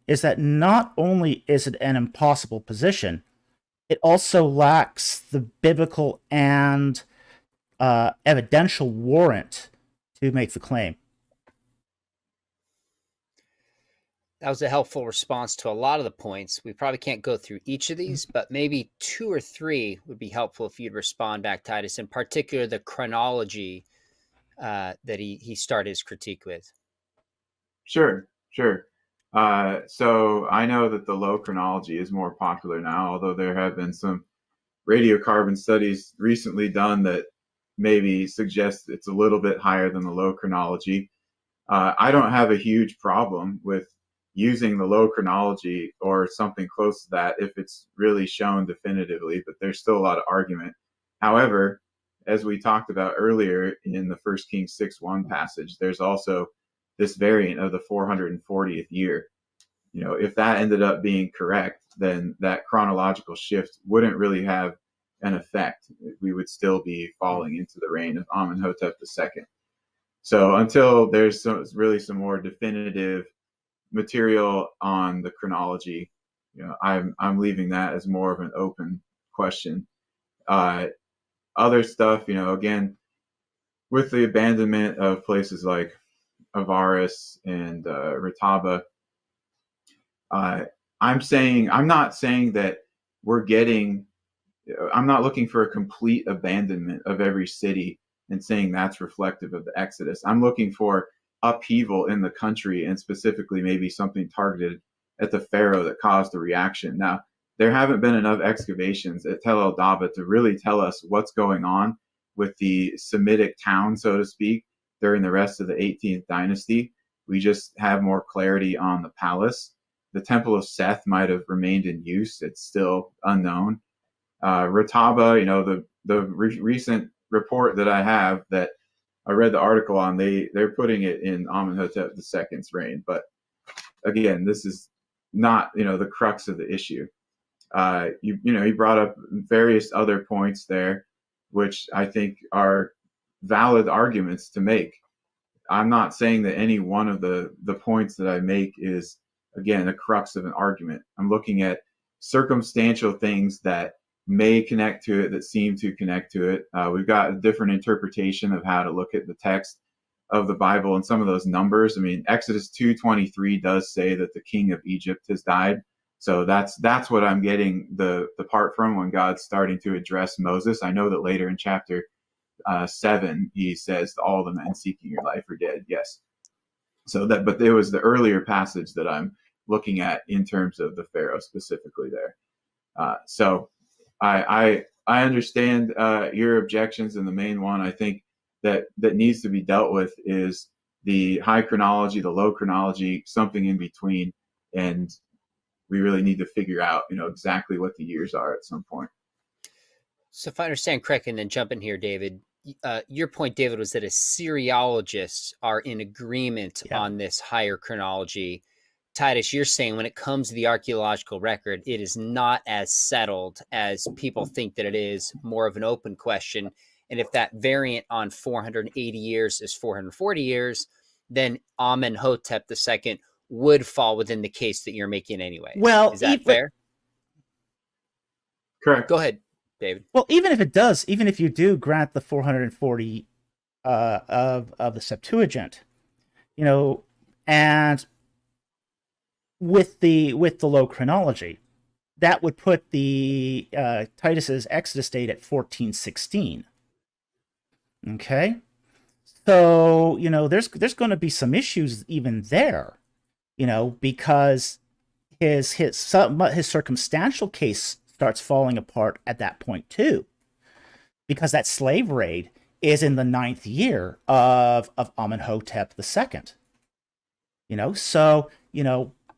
is that not only is it an impossible position, it also lacks the biblical and evidential warrant to make the claim. That was a helpful response to a lot of the points. We probably can't go through each of these, but maybe 2 or 3 would be helpful if you'd respond back, Titus, in particular the chronology that he started his critique with. Sure. So I know that the low chronology is more popular now, although there have been some radiocarbon studies recently done that maybe suggest it's a little bit higher than the low chronology. I don't have a huge problem with using the low chronology or something close to that if it's really shown definitively, but there's still a lot of argument. However, as we talked about earlier in the First Kings 6:1 passage, there's also this variant of the 440th year. If that ended up being correct, then that chronological shift wouldn't really have an effect. We would still be falling into the reign of Amenhotep II. So until there's really some more definitive material on the chronology, I'm leaving that as more of an open question. Other stuff, again, with the abandonment of places like Avaris and Rataba, I'm not saying that we're getting. I'm not looking for a complete abandonment of every city and saying that's reflective of the Exodus. I'm looking for upheaval in the country, and specifically maybe something targeted at the Pharaoh that caused the reaction. Now, there haven't been enough excavations at Tel El Daba to really tell us what's going on with the Semitic town, so to speak, during the rest of the 18th dynasty. We just have more clarity on the palace. The Temple of Seth might have remained in use. It's still unknown. Rataba, the recent report that I have that I read the article on, they're putting it in Amenhotep II's reign. But again, this is not the crux of the issue. You brought up various other points there, which I think are valid arguments to make. I'm not saying that any one of the points that I make is, again, the crux of an argument. I'm looking at circumstantial things that may connect to it, that seem to connect to it. We've got a different interpretation of how to look at the text of the Bible and some of those numbers. I mean, Exodus 2:23 does say that the king of Egypt has died. So that's what I'm getting the part from when God's starting to address Moses. I know that later in chapter 7, he says, all the men seeking your life are dead. Yes. But it was the earlier passage that I'm looking at in terms of the Pharaoh specifically there. So I understand your objections, and the main one I think that needs to be dealt with is the high chronology, the low chronology, something in between, and we really need to figure out exactly what the years are at some point. So if I understand correctly, and then jump in here, David, your point, David, was that Assyriologists are in agreement on this higher chronology. Titus, you're saying when it comes to the archaeological record, it is not as settled as people think that it is, more of an open question. And if that variant on 480 years is 440 years, then Amenhotep II would fall within the case that you're making anyway. Well, is that fair? Correct. Go ahead, David. Well, even if you do grant the 440 of the Septuagint, and with the low chronology, that would put the Titus's Exodus date at 1416. Okay, so there's going to be some issues even there, because his circumstantial case starts falling apart at that point too, because that slave raid is in the 9th year of Amenhotep II. So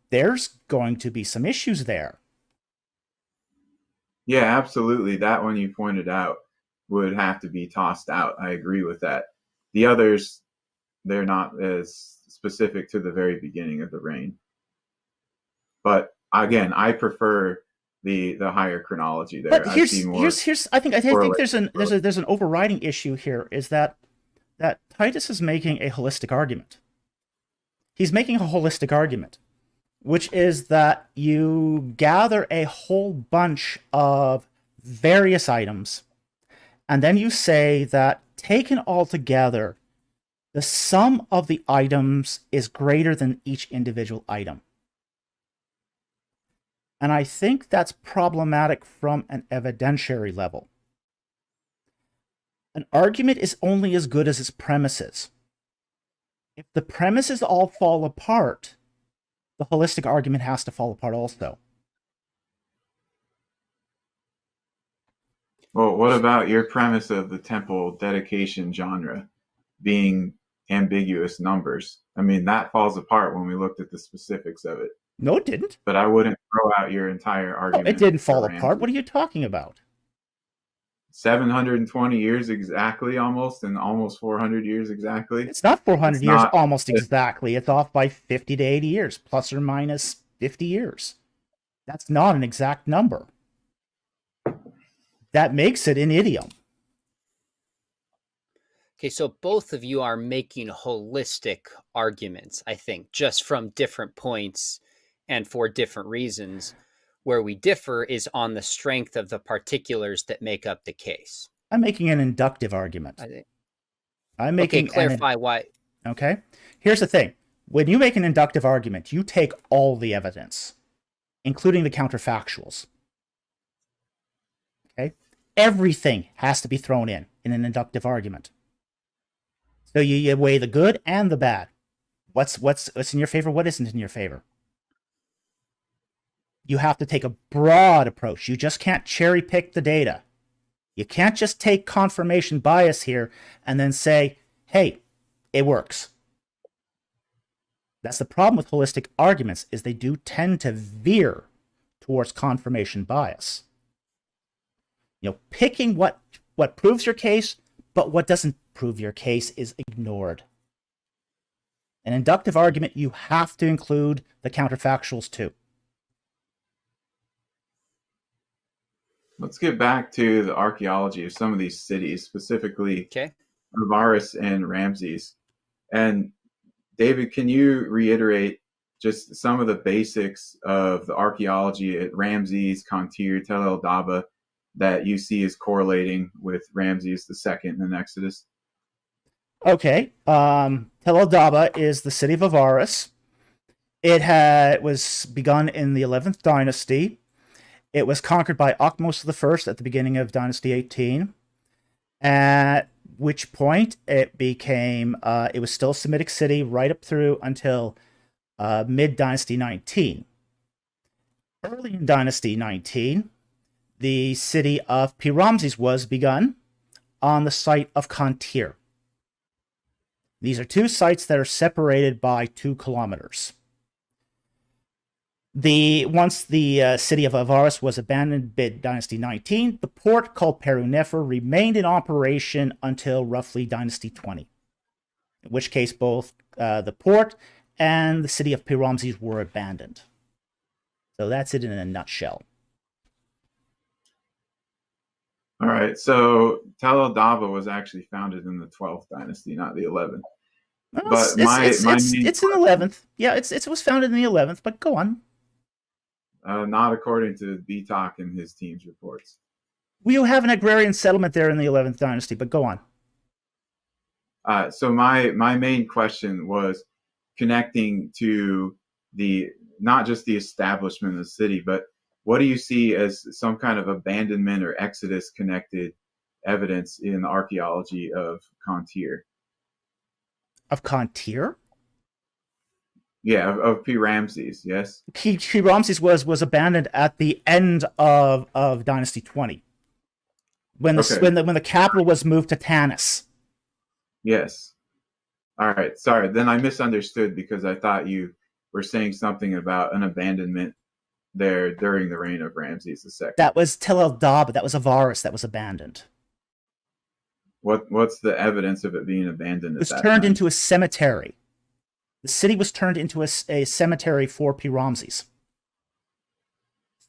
there's going to be some issues there. Yeah, absolutely. That one you pointed out would have to be tossed out. I agree with that. The others, they're not as specific to the very beginning of the reign. But again, I prefer the higher chronology there. But here's I think there's an overriding issue here, is that Titus is making a holistic argument. He's making a holistic argument, which is that you gather a whole bunch of various items, and then you say that taken all together, the sum of the items is greater than each individual item. And I think that's problematic from an evidentiary level. An argument is only as good as its premises. If the premises all fall apart, the holistic argument has to fall apart also. Well, what about your premise of the temple dedication genre being ambiguous numbers. I mean, that falls apart when we looked at the specifics of it. No, it didn't. But I wouldn't throw out your entire No, argument. it didn't fall for apart. Ramsey. What are you talking about? 720 years exactly, almost, and almost 400 years exactly. It's not 400 It's years not- almost exactly. It's off by 50 to 80 years, plus or minus 50 years. That's not an exact number. That makes it an idiom. Okay, so both of you are making holistic arguments, I think, just from different points and for different reasons. Where we differ is on the strength of the particulars that make up the case. I'm making an inductive argument. I think. I'm making Okay, clarify why. Okay? Here's the thing. When you make an inductive argument, you take all the evidence, including the counterfactuals. Okay? Everything has to be thrown in an inductive argument. So you weigh the good and the bad. What's in your favor? What isn't in your favor? You have to take a broad approach. You just can't cherry pick the data. You can't just take confirmation bias here and then say, hey, it works. That's the problem with holistic arguments, is they do tend to veer towards confirmation bias. You know, picking what proves your case, but what doesn't prove your case is ignored. An inductive argument, you have to include the counterfactuals too. Let's get back to the archaeology of some of these cities, specifically Okay. Avaris and Ramses. And David, can you reiterate just some of the basics of the archaeology at Ramses, Kantir, Tel El Daba that you see as correlating with Ramses II in Exodus? Okay. Tel El Daba is the city of Avaris. It was begun in the 11th dynasty. It was conquered by Akhmos I at the beginning of Dynasty 18, at which point it was still a Semitic city right up through until mid-Dynasty 19. Early in Dynasty 19, the city of Pi-Ramses was begun on the site of Kantir. These are two sites that are separated by 2 kilometers. Once the city of Avaris was abandoned mid-Dynasty 19, the port called Peru-Nefer remained in operation until roughly Dynasty 20, in which case both the port and the city of Pi-Ramses were abandoned. So that's it in a nutshell. All right, so Tel El Daba was actually founded in the 12th dynasty, not the 11th. Well, But it's in the 11th. Yeah, it was founded in the 11th, but go on. Not according to Bitak and his team's reports. We have an agrarian settlement there in the 11th dynasty, but go on. So my main question was connecting to not just the establishment of the city, but what do you see as some kind of abandonment or exodus connected evidence in the archaeology of Kantir? Of Kantir? Yeah, of Pi-Ramses, yes. Pi-Ramses was abandoned at the end of Dynasty 20, when the capital was moved to Tanis. Yes. All right. Sorry. Then I misunderstood because I thought you were saying something about an abandonment there during the reign of Ramses II. That was Tel El Daba. That was Avaris that was abandoned. What's the evidence of it being abandoned? It was turned into a cemetery. The city was turned into a cemetery for Pi-Ramses.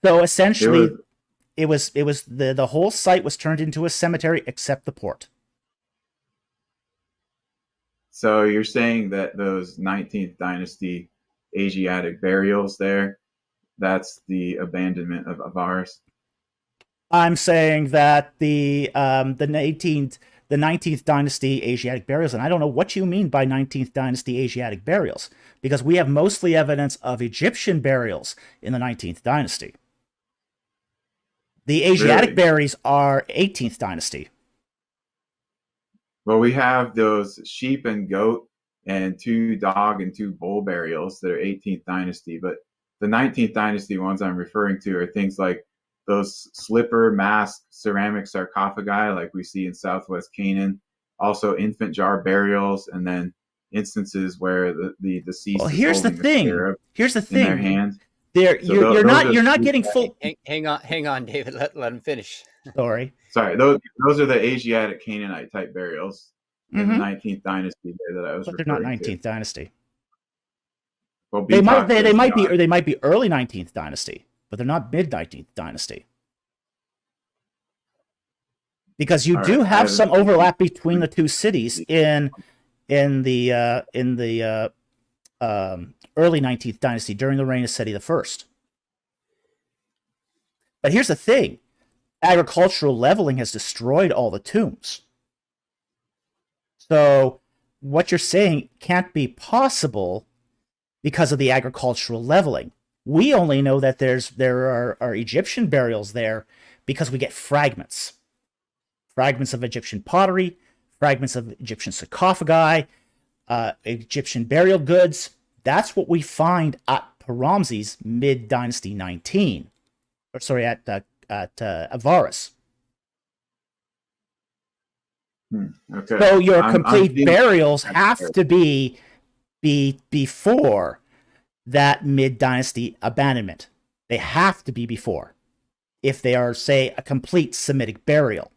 So essentially, it was the whole site was turned into a cemetery except the port. So you're saying that those 19th dynasty Asiatic burials there, that's the abandonment of Avaris? I'm saying that the 19th dynasty Asiatic burials, and I don't know what you mean by 19th dynasty Asiatic burials, because we have mostly evidence of Egyptian burials in the 19th dynasty. The Asiatic burials are 18th dynasty. Well, we have those sheep and goat and 2 dog and 2 bull burials that are 18th dynasty, but the 19th dynasty ones I'm referring to are things like those slipper mask ceramic sarcophagi like we see in southwest Canaan, also infant jar burials, and then instances where the deceased Well, is here's the holding a thing. scarab Here's the in their thing. hand. There, So you're not getting full. Hang on, David. Let him finish. Sorry. sorry, those are the Asiatic Canaanite type burials in the Mm-hmm. 19th dynasty there that I was But they're not referring to. 19th dynasty. Well, They might Betox says might be not. or they might be early 19th dynasty, but they're not mid 19th dynasty. Because you All do right, I have some haven't. overlap between the two cities in the early 19th dynasty during the reign of Seti I. But here's the thing: agricultural leveling has destroyed all the tombs. So what you're saying can't be possible because of the agricultural leveling. We only know that there are Egyptian burials there because we get fragments of Egyptian pottery, fragments of Egyptian sarcophagi, Egyptian burial goods. That's what we find at Paramses mid-dynasty 19, or sorry, at Avaris. Okay. So your I'm complete seeing- burials have to be before that mid-dynasty abandonment. They have to be before, if they are, say, a complete Semitic burial.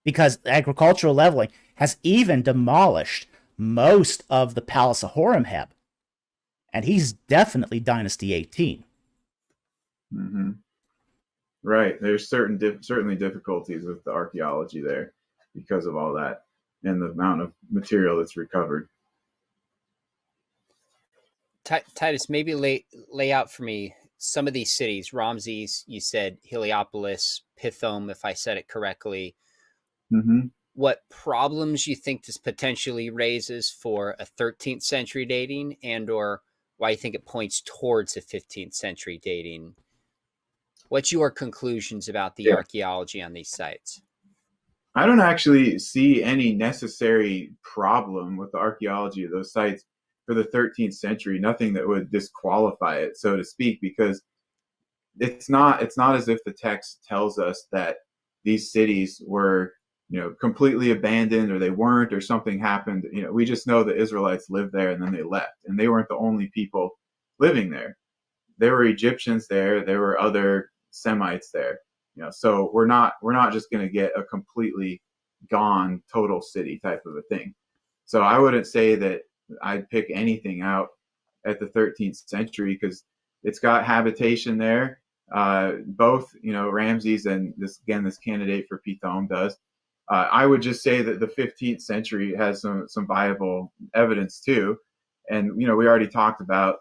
Because agricultural leveling has even demolished most of the Palace of Horemheb. And he's definitely Dynasty 18. Mm-hmm. Right. There's certainly difficulties with the archaeology there because of all that and the amount of material that's recovered. Titus, maybe lay out for me some of these cities. Ramses, you said Heliopolis, Pithom, if I said it correctly. Mm-hmm. What problems you think this potentially raises for a 13th century dating, and or why you think it points towards a 15th century dating? What's your conclusions about the archaeology on these sites? I don't actually see any necessary problem with the archaeology of those sites for the 13th century. Nothing that would disqualify it, so to speak, because it's not as if the text tells us that these cities were, completely abandoned, or they weren't, or something happened. We just know the Israelites lived there and then they left, and they weren't the only people living there. There were Egyptians there. There were other Semites there. So we're not just going to get a completely gone total city type of a thing. So I wouldn't say that I'd pick anything out at the 13th century because it's got habitation there. Both, Ramses and this candidate for Pithom does. I would just say that the 15th century has some viable evidence too. And, we already talked about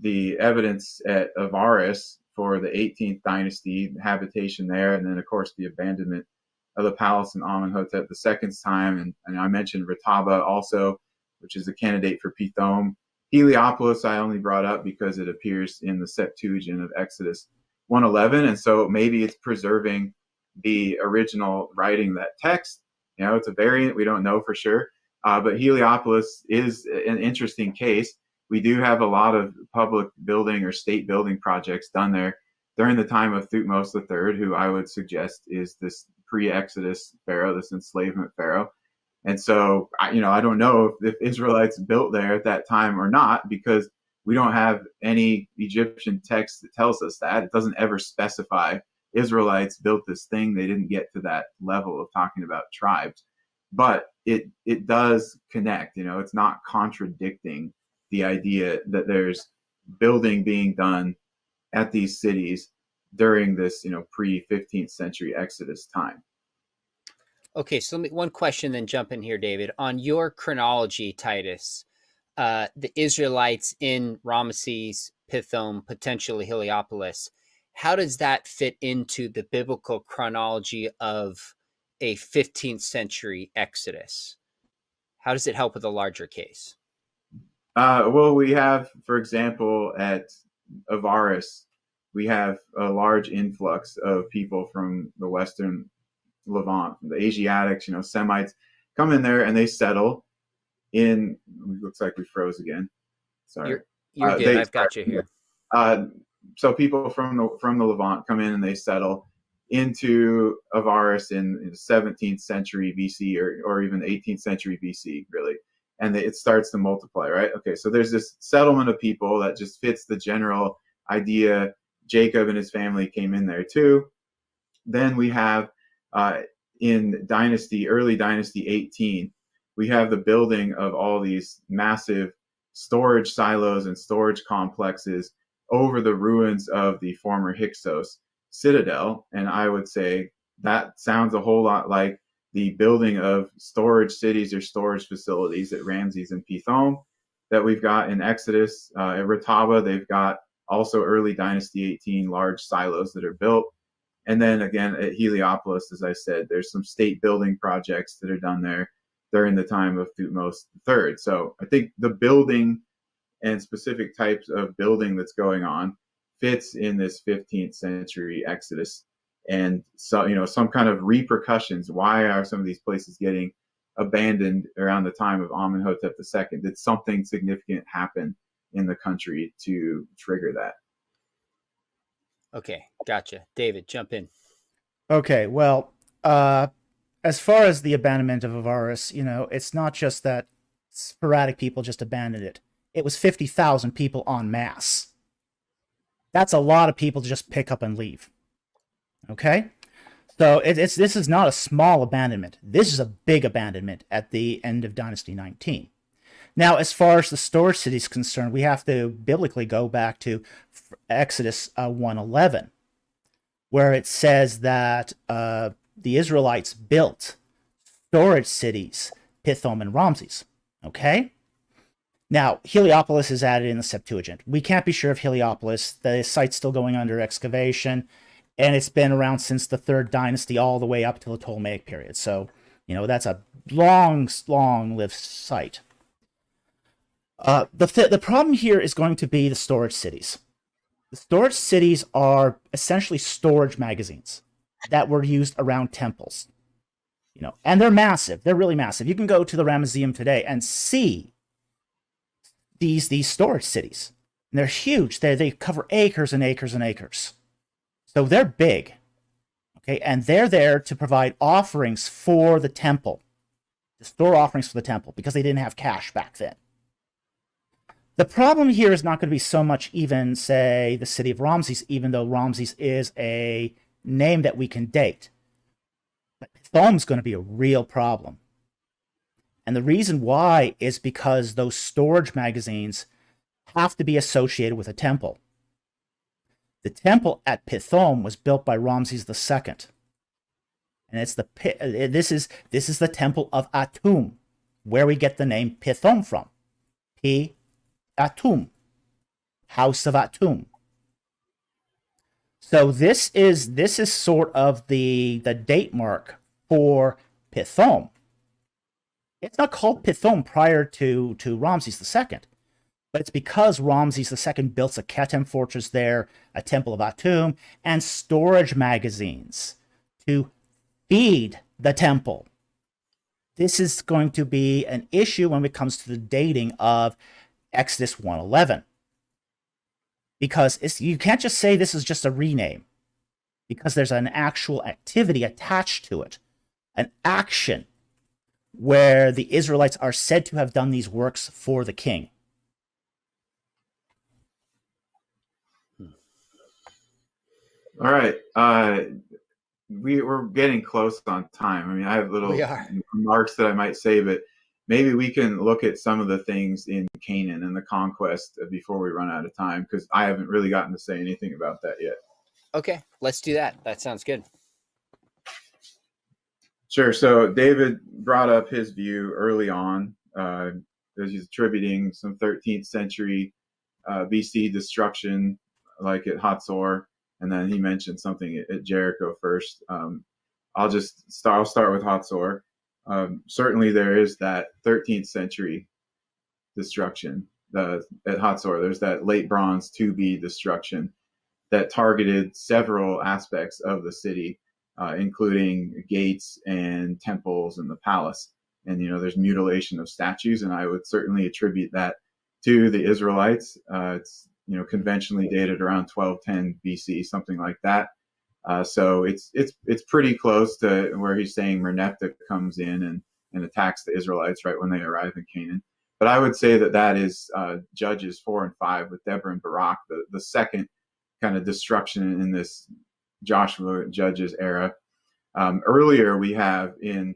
the evidence at Avaris for the 18th dynasty, habitation there, and then, of course, the abandonment of the palace in Amenhotep II's time. And I mentioned Rataba also, which is a candidate for Pithom. Heliopolis I only brought up because it appears in the Septuagint of Exodus 1:11, and so maybe it's preserving the original writing, that text. It's a variant. We don't know for sure. But Heliopolis is an interesting case. We do have a lot of public building or state building projects done there during the time of Thutmose III, who I would suggest is this pre-Exodus pharaoh, this enslavement pharaoh. And so, I don't know if Israelites built there at that time or not, because we don't have any Egyptian text that tells us that. It doesn't ever specify Israelites built this thing. They didn't get to that level of talking about tribes. But it does connect. It's not contradicting the idea that there's building being done at these cities during this, pre-15th century Exodus time. Okay, so one question, then jump in here, David. On your chronology, Titus, the Israelites in Ramesses, Pithom, potentially Heliopolis, how does that fit into the biblical chronology of a 15th century Exodus? How does it help with a larger case? Well, we have, for example, at Avaris, we have a large influx of people from the Western Levant, the Asiatics, Semites come in there and they settle in. Looks like we froze again. Sorry, you're good. I've got you here. So people from the Levant come in and they settle into Avaris in the 17th century BC or even 18th century BC, really. and it starts to multiply, right? Okay, so there's this settlement of people that just fits the general idea. Jacob and his family came in there too. Then we have in early dynasty 18, we have the building of all these massive storage silos and storage complexes over the ruins of the former Hyksos citadel. And I would say that sounds a whole lot like the building of storage cities or storage facilities at Ramses and Pithom that we've got in Exodus. At Rataba, they've got also early dynasty 18 large silos that are built. And then again at Heliopolis, as I said, there's some state building projects that are done there during the time of Thutmose III. So I think the building and specific types of building that's going on fits in this 15th century Exodus. And so, some kind of repercussions. Why are some of these places getting abandoned around the time of Amenhotep II? Did something significant happen in the country to trigger that? Okay, gotcha. David, jump in. Okay, well, as far as the abandonment of Avaris, it's not just that sporadic people just abandoned it. It was 50,000 people en masse. That's a lot of people to just pick up and leave. Okay? So this is not a small abandonment. This is a big abandonment at the end of Dynasty 19. Now, as far as the storage city is concerned, we have to biblically go back to Exodus 1:11, where it says that the Israelites built storage cities, Pithom and Ramses. Okay? Now, Heliopolis is added in the Septuagint. We can't be sure of Heliopolis. The site's still going under excavation, and it's been around since the 3rd dynasty all the way up to the Ptolemaic period. So, that's a long-lived site. The problem here is going to be the storage cities. The storage cities are essentially storage magazines that were used around temples. And they're massive. They're really massive. You can go to the Ramesseum today and see these storage cities. And they're huge. They cover acres and acres and acres. So they're big. Okay, and they're there to provide offerings for the temple. To store offerings for the temple because they didn't have cash back then. The problem here is not going to be so much even, say, the city of Ramses, even though Ramses is a name that we can date. But Pithom's going to be a real problem. And the reason why is because those storage magazines have to be associated with a temple. The temple at Pithom was built by Ramses II. And it's this is the temple of Atum, where we get the name Pithom from. Atum, House of Atum. So this is sort of the date mark for Pithom. It's not called Pithom prior to Ramses II, but it's because Ramses II built a Ketem fortress there, a temple of Atum, and storage magazines to feed the temple. This is going to be an issue when it comes to the dating of Exodus 1:11, because you can't just say this is just a rename, because there's an actual activity attached to it, an action where the Israelites are said to have done these works for the king. All right. We're getting close on time. I mean, I have little remarks that I might say, but maybe we can look at some of the things in Canaan and the conquest before we run out of time, because I haven't really gotten to say anything about that yet. Okay, let's do that. That sounds good. Sure. So David brought up his view early on, as he's attributing some 13th century BC destruction, like at Hatzor, and then he mentioned something at Jericho first. I'll start with Hatzor. Certainly there is that 13th century destruction at Hatzor. There's that late Bronze 2B destruction that targeted several aspects of the city, including gates and temples and the palace. And, there's mutilation of statues, and I would certainly attribute that to the Israelites. It's, conventionally dated around 1210 BC, something like that. So it's pretty close to where he's saying Merneptah comes in and attacks the Israelites right when they arrive in Canaan. But I would say that that is Judges 4 and 5 with Deborah and Barak, the second kind of destruction in this Joshua Judges era. Earlier, we have in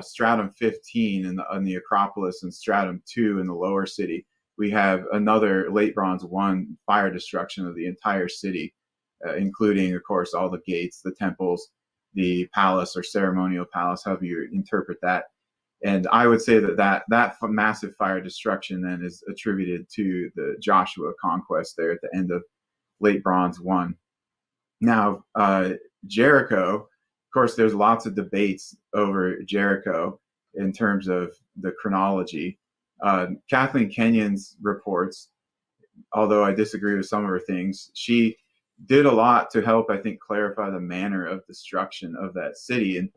Stratum 15 in the Acropolis and Stratum 2 in the lower city, we have another Late Bronze 1 fire destruction of the entire city, including, of course, all the gates, the temples, the palace or ceremonial palace, however you interpret that. And I would say that massive fire destruction then is attributed to the Joshua conquest there at the end of Late Bronze 1. Now, Jericho, of course, there's lots of debates over Jericho in terms of the chronology. Kathleen Kenyon's reports, although I disagree with some of her things, she did a lot to help, I think, clarify the manner of destruction of that city. And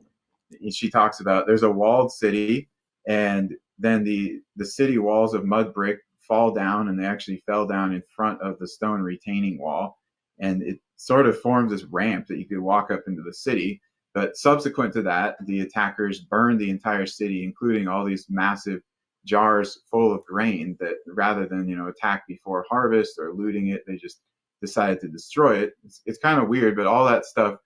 she talks about there's a walled city, and then the city walls of mud brick fall down, and they actually fell down in front of the stone retaining wall. And it sort of forms this ramp that you could walk up into the city. But subsequent to that, the attackers burned the entire city, including all these massive jars full of grain that rather than, attack before harvest or looting it, they just decided to destroy it. It's kind of weird, but all that stuff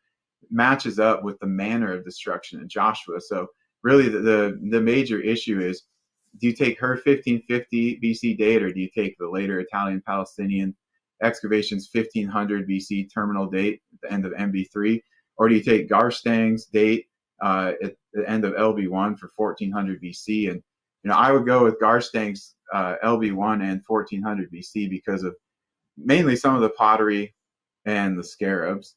matches up with the manner of destruction in Joshua. So really the major issue is, do you take her 1550 BC date, or do you take the later Italian-Palestinian excavations 1500 BC terminal date at the end of MB3, or do you take Garstang's date at the end of LB1 for 1400 BC? And I would go with Garstang's LB1 and 1400 BC because of mainly some of the pottery and the scarabs.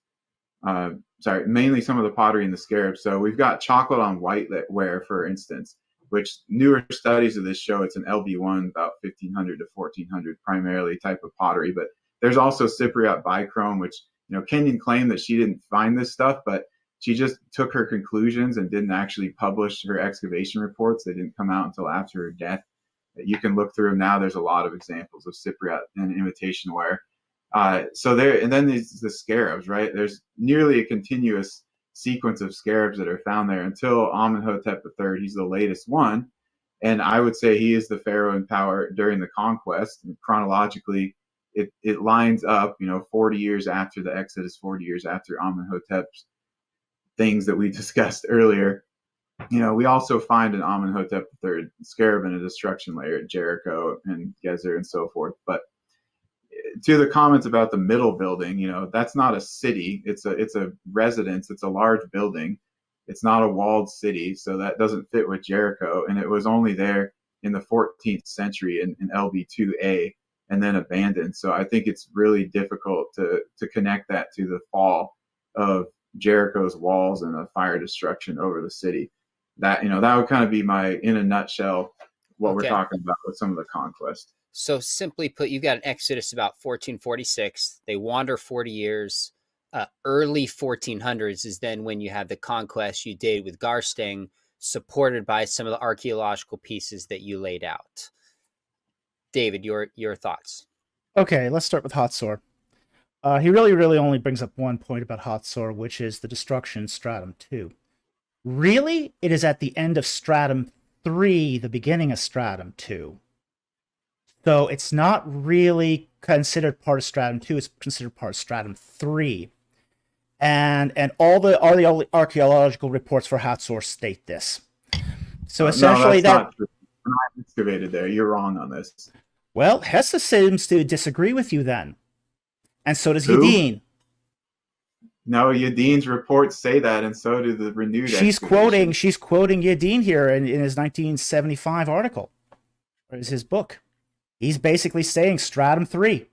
Mainly some of the pottery and the scarabs. So we've got chocolate on white ware, for instance, which newer studies of this show it's an LB1, about 1500 to 1400 primarily type of pottery. But there's also Cypriot bichrome, which, Kenyon claimed that she didn't find this stuff, but she just took her conclusions and didn't actually publish her excavation reports. They didn't come out until after her death. You can look through them now. There's a lot of examples of Cypriot and imitation ware. So there, and then the scarabs, right? There's nearly a continuous sequence of scarabs that are found there until Amenhotep III. He's the latest one. And I would say he is the pharaoh in power during the conquest. And chronologically, it lines up, 40 years after the Exodus, 40 years after Amenhotep's things that we discussed earlier. We also find an Amenhotep III scarab in a destruction layer at Jericho and Gezer and so forth. But to the comments about the middle building, that's not a city. It's a residence. It's a large building. It's not a walled city, so that doesn't fit with Jericho. And it was only there in the 14th century in LB2A and then abandoned. So I think it's really difficult to connect that to the fall of Jericho's walls and a fire destruction over the city. That would kind of be in a nutshell what we're talking about with some of the conquest. So simply put, you've got an Exodus about 1446. They wander 40 years. Early 1400s is then when you have the conquest you did with Garstang, supported by some of the archaeological pieces that you laid out. David, your thoughts? Okay, let's start with Hatzor. He really only brings up one point about Hatzor, which is the destruction in Stratum 2. Really, it is at the end of Stratum 3, the beginning of Stratum 2. So it's not really considered part of Stratum 2, it's considered part of Stratum 3. And all the archaeological reports for Hatzor state this. So essentially not excavated there. You're wrong on this. Well, Hesse seems to disagree with you then. And so does Yadin. No, Yadin's reports say that, and so do the renewed She's quoting Yadin here in his 1975 article, or is his book. He's basically saying Stratum 3.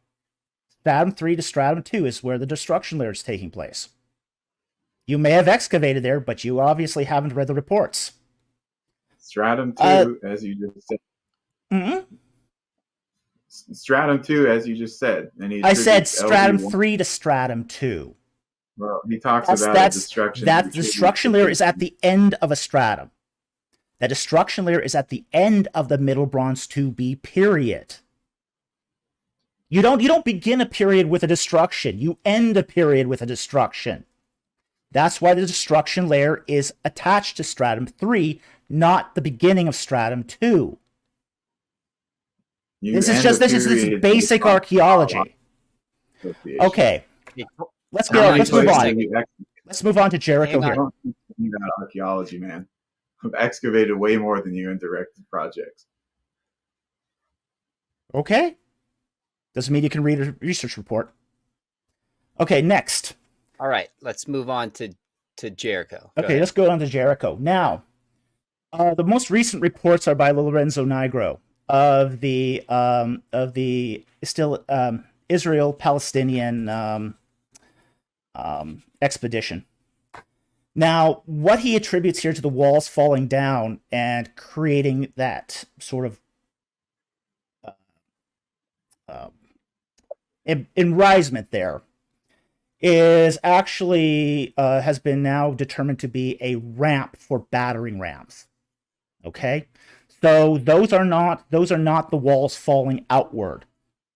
Stratum 3 to Stratum 2 is where the destruction layer is taking place. You may have excavated there, but you obviously haven't read the reports. Stratum 2, as you just said. Mm-hmm. Stratum 2, as you just said. And I said Stratum 3 to Stratum 2. Well, he talks about destruction. That destruction layer is at the end of a stratum. That destruction layer is at the end of the Middle Bronze 2B period. You don't begin a period with a destruction. You end a period with a destruction. That's why the destruction layer is attached to Stratum 3, not the beginning of stratum 2. You This is and just the this is period based basic on archaeology. association. Okay, let's How many let's move places on. are you- Let's move on to Jericho Hang I here. don't think you got archaeology, man. I've excavated way more than you in directed projects. Okay, doesn't mean you can read a research report. Okay, next. All right, let's move on to Jericho. Go Okay, ahead. let's go on to Jericho now. The most recent reports are by Lorenzo Nigro of the still Israel-Palestinian expedition. Now, what he attributes here to the walls falling down and creating that sort of enrisement there is actually has been now determined to be a ramp for battering rams. Okay, so those are not the walls falling outward.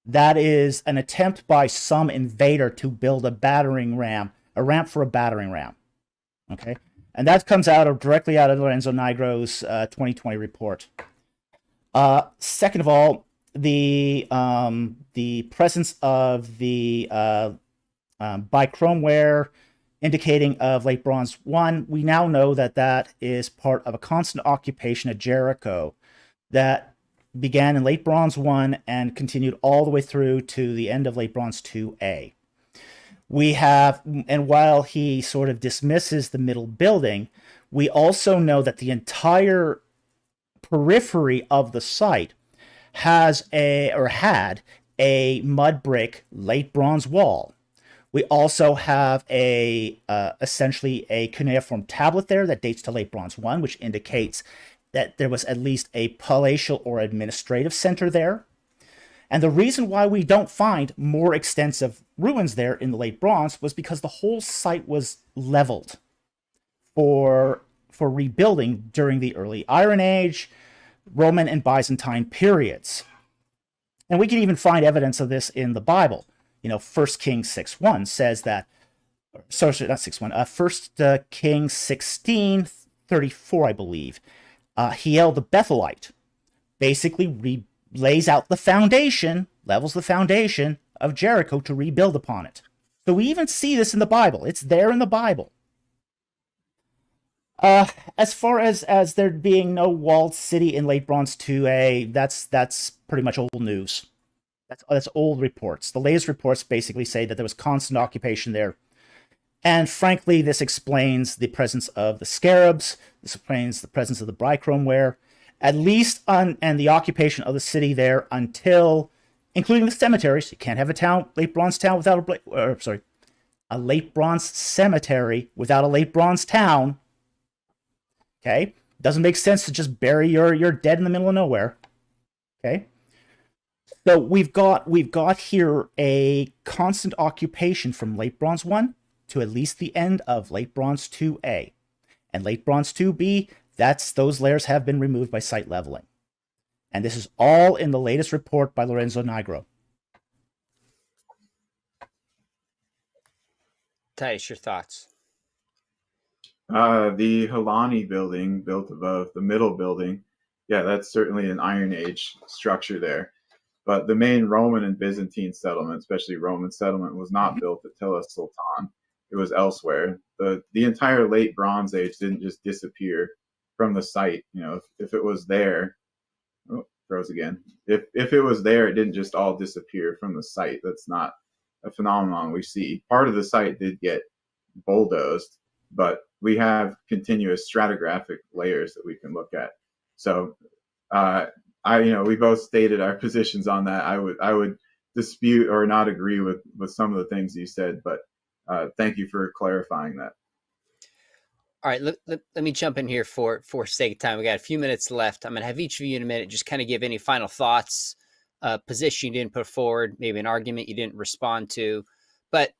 That is an attempt by some invader to build a ramp for a battering ram. Okay, and that comes directly out of Lorenzo Nigro's 2020 report. Second of all, the presence of the bichromeware indicating of late Bronze 1, we now know that is part of a constant occupation at Jericho that began in late Bronze 1 and continued all the way through to the end of late Bronze 2A. We have, and while he sort of dismisses the middle building, we also know that the entire periphery of the site had a mud brick late Bronze wall. We also have essentially a cuneiform tablet there that dates to late Bronze 1, which indicates that there was at least a palatial or administrative center there. And the reason why we don't find more extensive ruins there in the late Bronze was because the whole site was leveled for rebuilding during the early Iron Age, Roman, and Byzantine periods. And we can even find evidence of this in the Bible. 1 Kings 6:1 says that, sorry, not 6:1, 1 Kings 16:34, I believe. Hiel the Bethelite basically lays out the foundation, levels the foundation of Jericho to rebuild upon it. So we even see this in the Bible. It's there in the Bible. As far as there being no walled city in late Bronze 2A, that's pretty much old news. That's old reports. The latest reports basically say that there was constant occupation there. And frankly, this explains the presence of the scarabs. This explains the presence of the bichromeware, at least and the occupation of the city there until, including the cemeteries. You can't have a late Bronze town without a late Bronze cemetery without a late Bronze town. Okay, doesn't make sense to just bury your dead in the middle of nowhere. Okay. So we've got here a constant occupation from late Bronze 1 to at least the end of late Bronze 2A. And late Bronze 2B, those layers have been removed by site leveling. And this is all in the latest report by Lorenzo Nigro. Titus, your thoughts? The Helani building built above the middle building, yeah, that's certainly an Iron Age structure there. But the main Roman and Byzantine settlement, especially Roman settlement, was not built at Tilla Sultan. It was elsewhere. The entire late Bronze Age didn't just disappear from the site. If it was there, froze again. If it was there, it didn't just all disappear from the site. That's not a phenomenon we see. Part of the site did get bulldozed, but we have continuous stratigraphic layers that we can look at. So we both stated our positions on that. I would dispute or not agree with some of the things you said, but thank you for clarifying that. All right, let me jump in here for sake of time. We got a few minutes left. I'm going to have each of you in a minute just kind of give any final thoughts, position you didn't put forward, maybe an argument you didn't respond to. But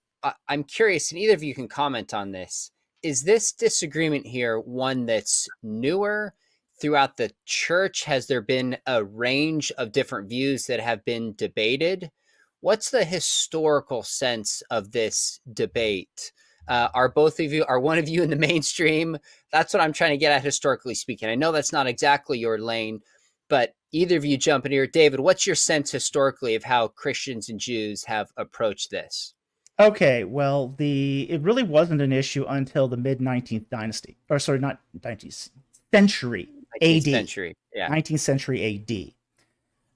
I'm curious, and either of you can comment on this. Is this disagreement here one that's newer throughout the church? Has there been a range of different views that have been debated? What's the historical sense of this debate? Are one of you in the mainstream? That's what I'm trying to get at, historically speaking. I know that's not exactly your lane, but either of you jump in here. David, what's your sense historically of how Christians and Jews have approached this? Okay, well, it really wasn't an issue until the mid 19th dynasty, or sorry, not 19th century 19th AD. century. Yeah. 19th century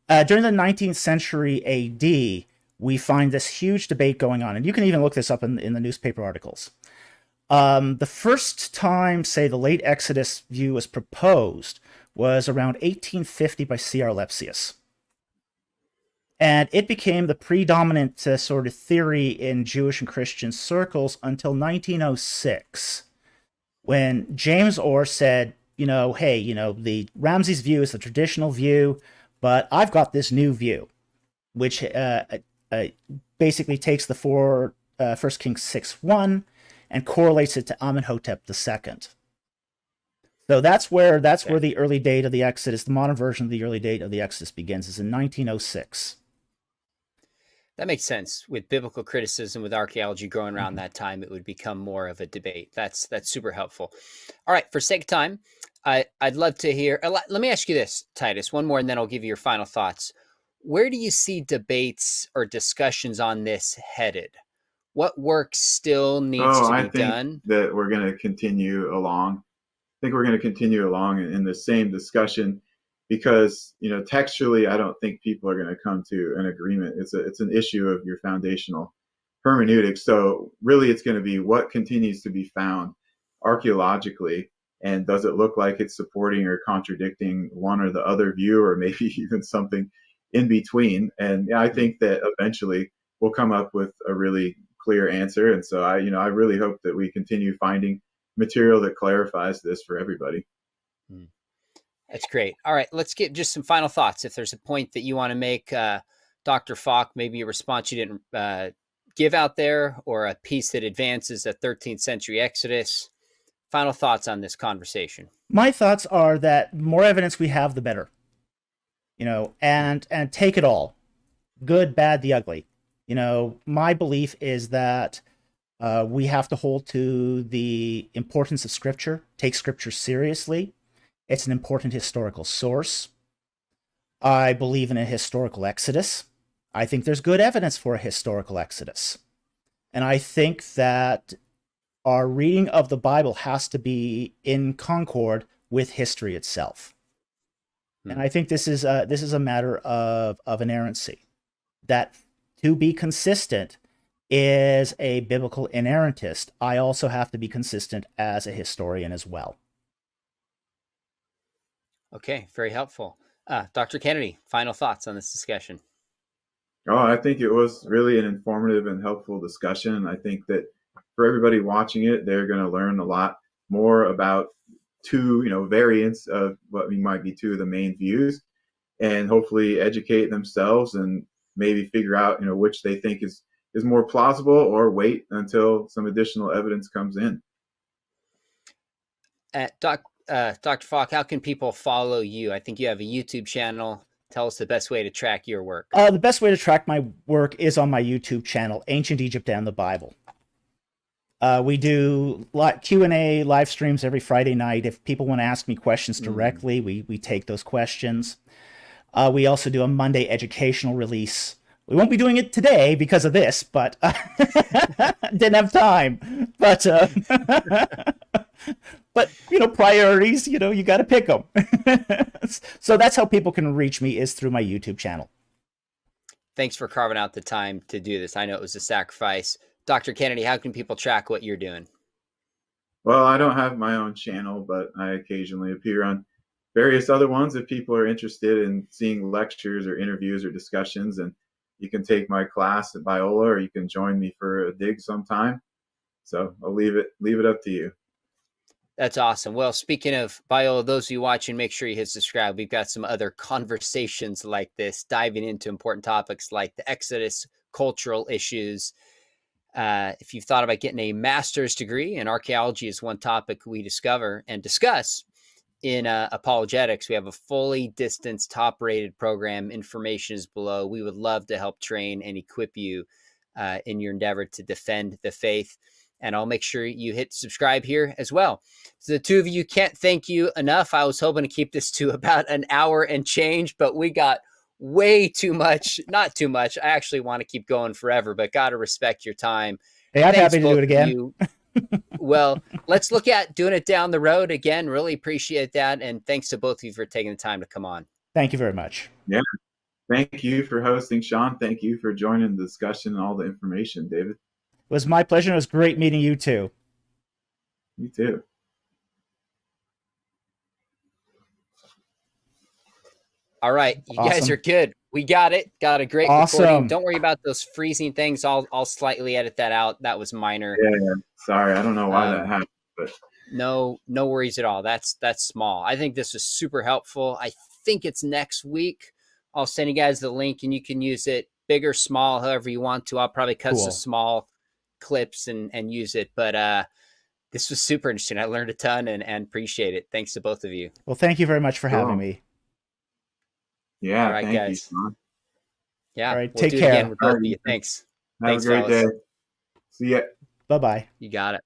AD. During the 19th century AD, we find this huge debate going on, and you can even look this up in the newspaper articles. The first time, say, the late Exodus view was proposed was around 1850 by C.R. Lepsius. And it became the predominant sort of theory in Jewish and Christian circles until 1906, when James Orr said, hey, the Ramses view is the traditional view, but I've got this new view, which basically takes the 1 Kings 6:1 and correlates it to Amenhotep II. So that's where the early date of the Exodus, the modern version of the early date of the Exodus begins, is in 1906. That makes sense. With biblical criticism, with archaeology growing around that time, it would become more of a debate. That's super helpful. All right, for sake of time, I'd love to hear. Let me ask you this, Titus. One more, and then I'll give you your final thoughts. Where do you see debates or discussions on this headed? What work still needs to be done? That we're going to continue along. I think we're going to continue along in the same discussion, because textually, I don't think people are going to come to an agreement. It's an issue of your foundational hermeneutics. So really, it's going to be what continues to be found archaeologically, and does it look like it's supporting or contradicting one or the other view, or maybe even something in between. And I think that eventually we'll come up with a really clear answer. And so I really hope that we continue finding material that clarifies this for everybody. That's great. All right, let's get just some final thoughts. If there's a point that you want to make, Dr. Falk, maybe a response you didn't give out there, or a piece that advances a 13th century Exodus. Final thoughts on this conversation. My thoughts are that the more evidence we have, the better. And take it all, good, bad, the ugly. My belief is that we have to hold to the importance of Scripture, take Scripture seriously. It's an important historical source. I believe in a historical exodus. I think there's good evidence for a historical exodus. And I think that our reading of the Bible has to be in concord with history itself. And I think this is a matter of inerrancy. That to be consistent is a biblical inerrantist. I also have to be consistent as a historian as well. Okay, very helpful. Dr. Kennedy, final thoughts on this discussion. Oh, I think it was really an informative and helpful discussion. I think that for everybody watching it, they're going to learn a lot more about two, variants of what might be two of the main views, and hopefully educate themselves and maybe figure out, which they think is more plausible, or wait until some additional evidence comes in. Dr. Falk, how can people follow you? I think you have a YouTube channel. Tell us the best way to track your work. The best way to track my work is on my YouTube channel, Ancient Egypt and the Bible. We do Q&A live streams every Friday night. If people want to ask me questions directly, we take those questions. We also do a Monday educational release. We won't be doing it today because of this, but didn't have time. But priorities, you got to pick them. So that's how people can reach me, is through my YouTube channel. Thanks for carving out the time to do this. I know it was a sacrifice. Dr. Kennedy, how can people track what you're doing? Well, I don't have my own channel, but I occasionally appear on various other ones if people are interested in seeing lectures or interviews or discussions. And you can take my class at Biola, or you can join me for a dig sometime. So I'll leave it up to you. That's awesome. Well, speaking of Biola, those of you watching, make sure you hit subscribe. We've got some other conversations like this, diving into important topics like the Exodus, cultural issues. If you've thought about getting a master's degree in archaeology, is one topic we discover and discuss in apologetics. We have a fully distanced, top-rated program. Information is below. We would love to help train and equip you in your endeavor to defend the faith. and I'll make sure you hit subscribe here as well. So the two of you, can't thank you enough. I was hoping to keep this to about an hour and change, but we got way too much. Not too much. I actually want to keep going forever, but got to respect your time. Hey, I'm Thanks, happy to do both it of again. you. Well, let's look at doing it down the road again. Really appreciate that. And thanks to both of you for taking the time to come on. Thank you very much. Yeah. Thank you for hosting, Sean. Thank you for joining the discussion and all the information, David. It was my pleasure. It was great meeting you too. You too. All right. You Awesome. guys are good. We got it. Got a great Awesome. recording. Don't worry about those freezing things. I'll slightly edit that out. That was minor. Yeah. Sorry. I don't know why that happened, but no worries at all. That's small. I think this was super helpful. I think it's next week. I'll send you guys the link and you can use it big or small, however you want to. I'll probably cut some small clips and use it. But this was super interesting. I learned a ton and appreciate it. Thanks to both of you. Well, thank you very much for having me. Yeah, all right, thank guys. you, Sean. Yeah. All right, we'll take do care. It again with both of you. Thanks. Have Thanks, a great fellas. day. See ya. Bye-bye. You got it.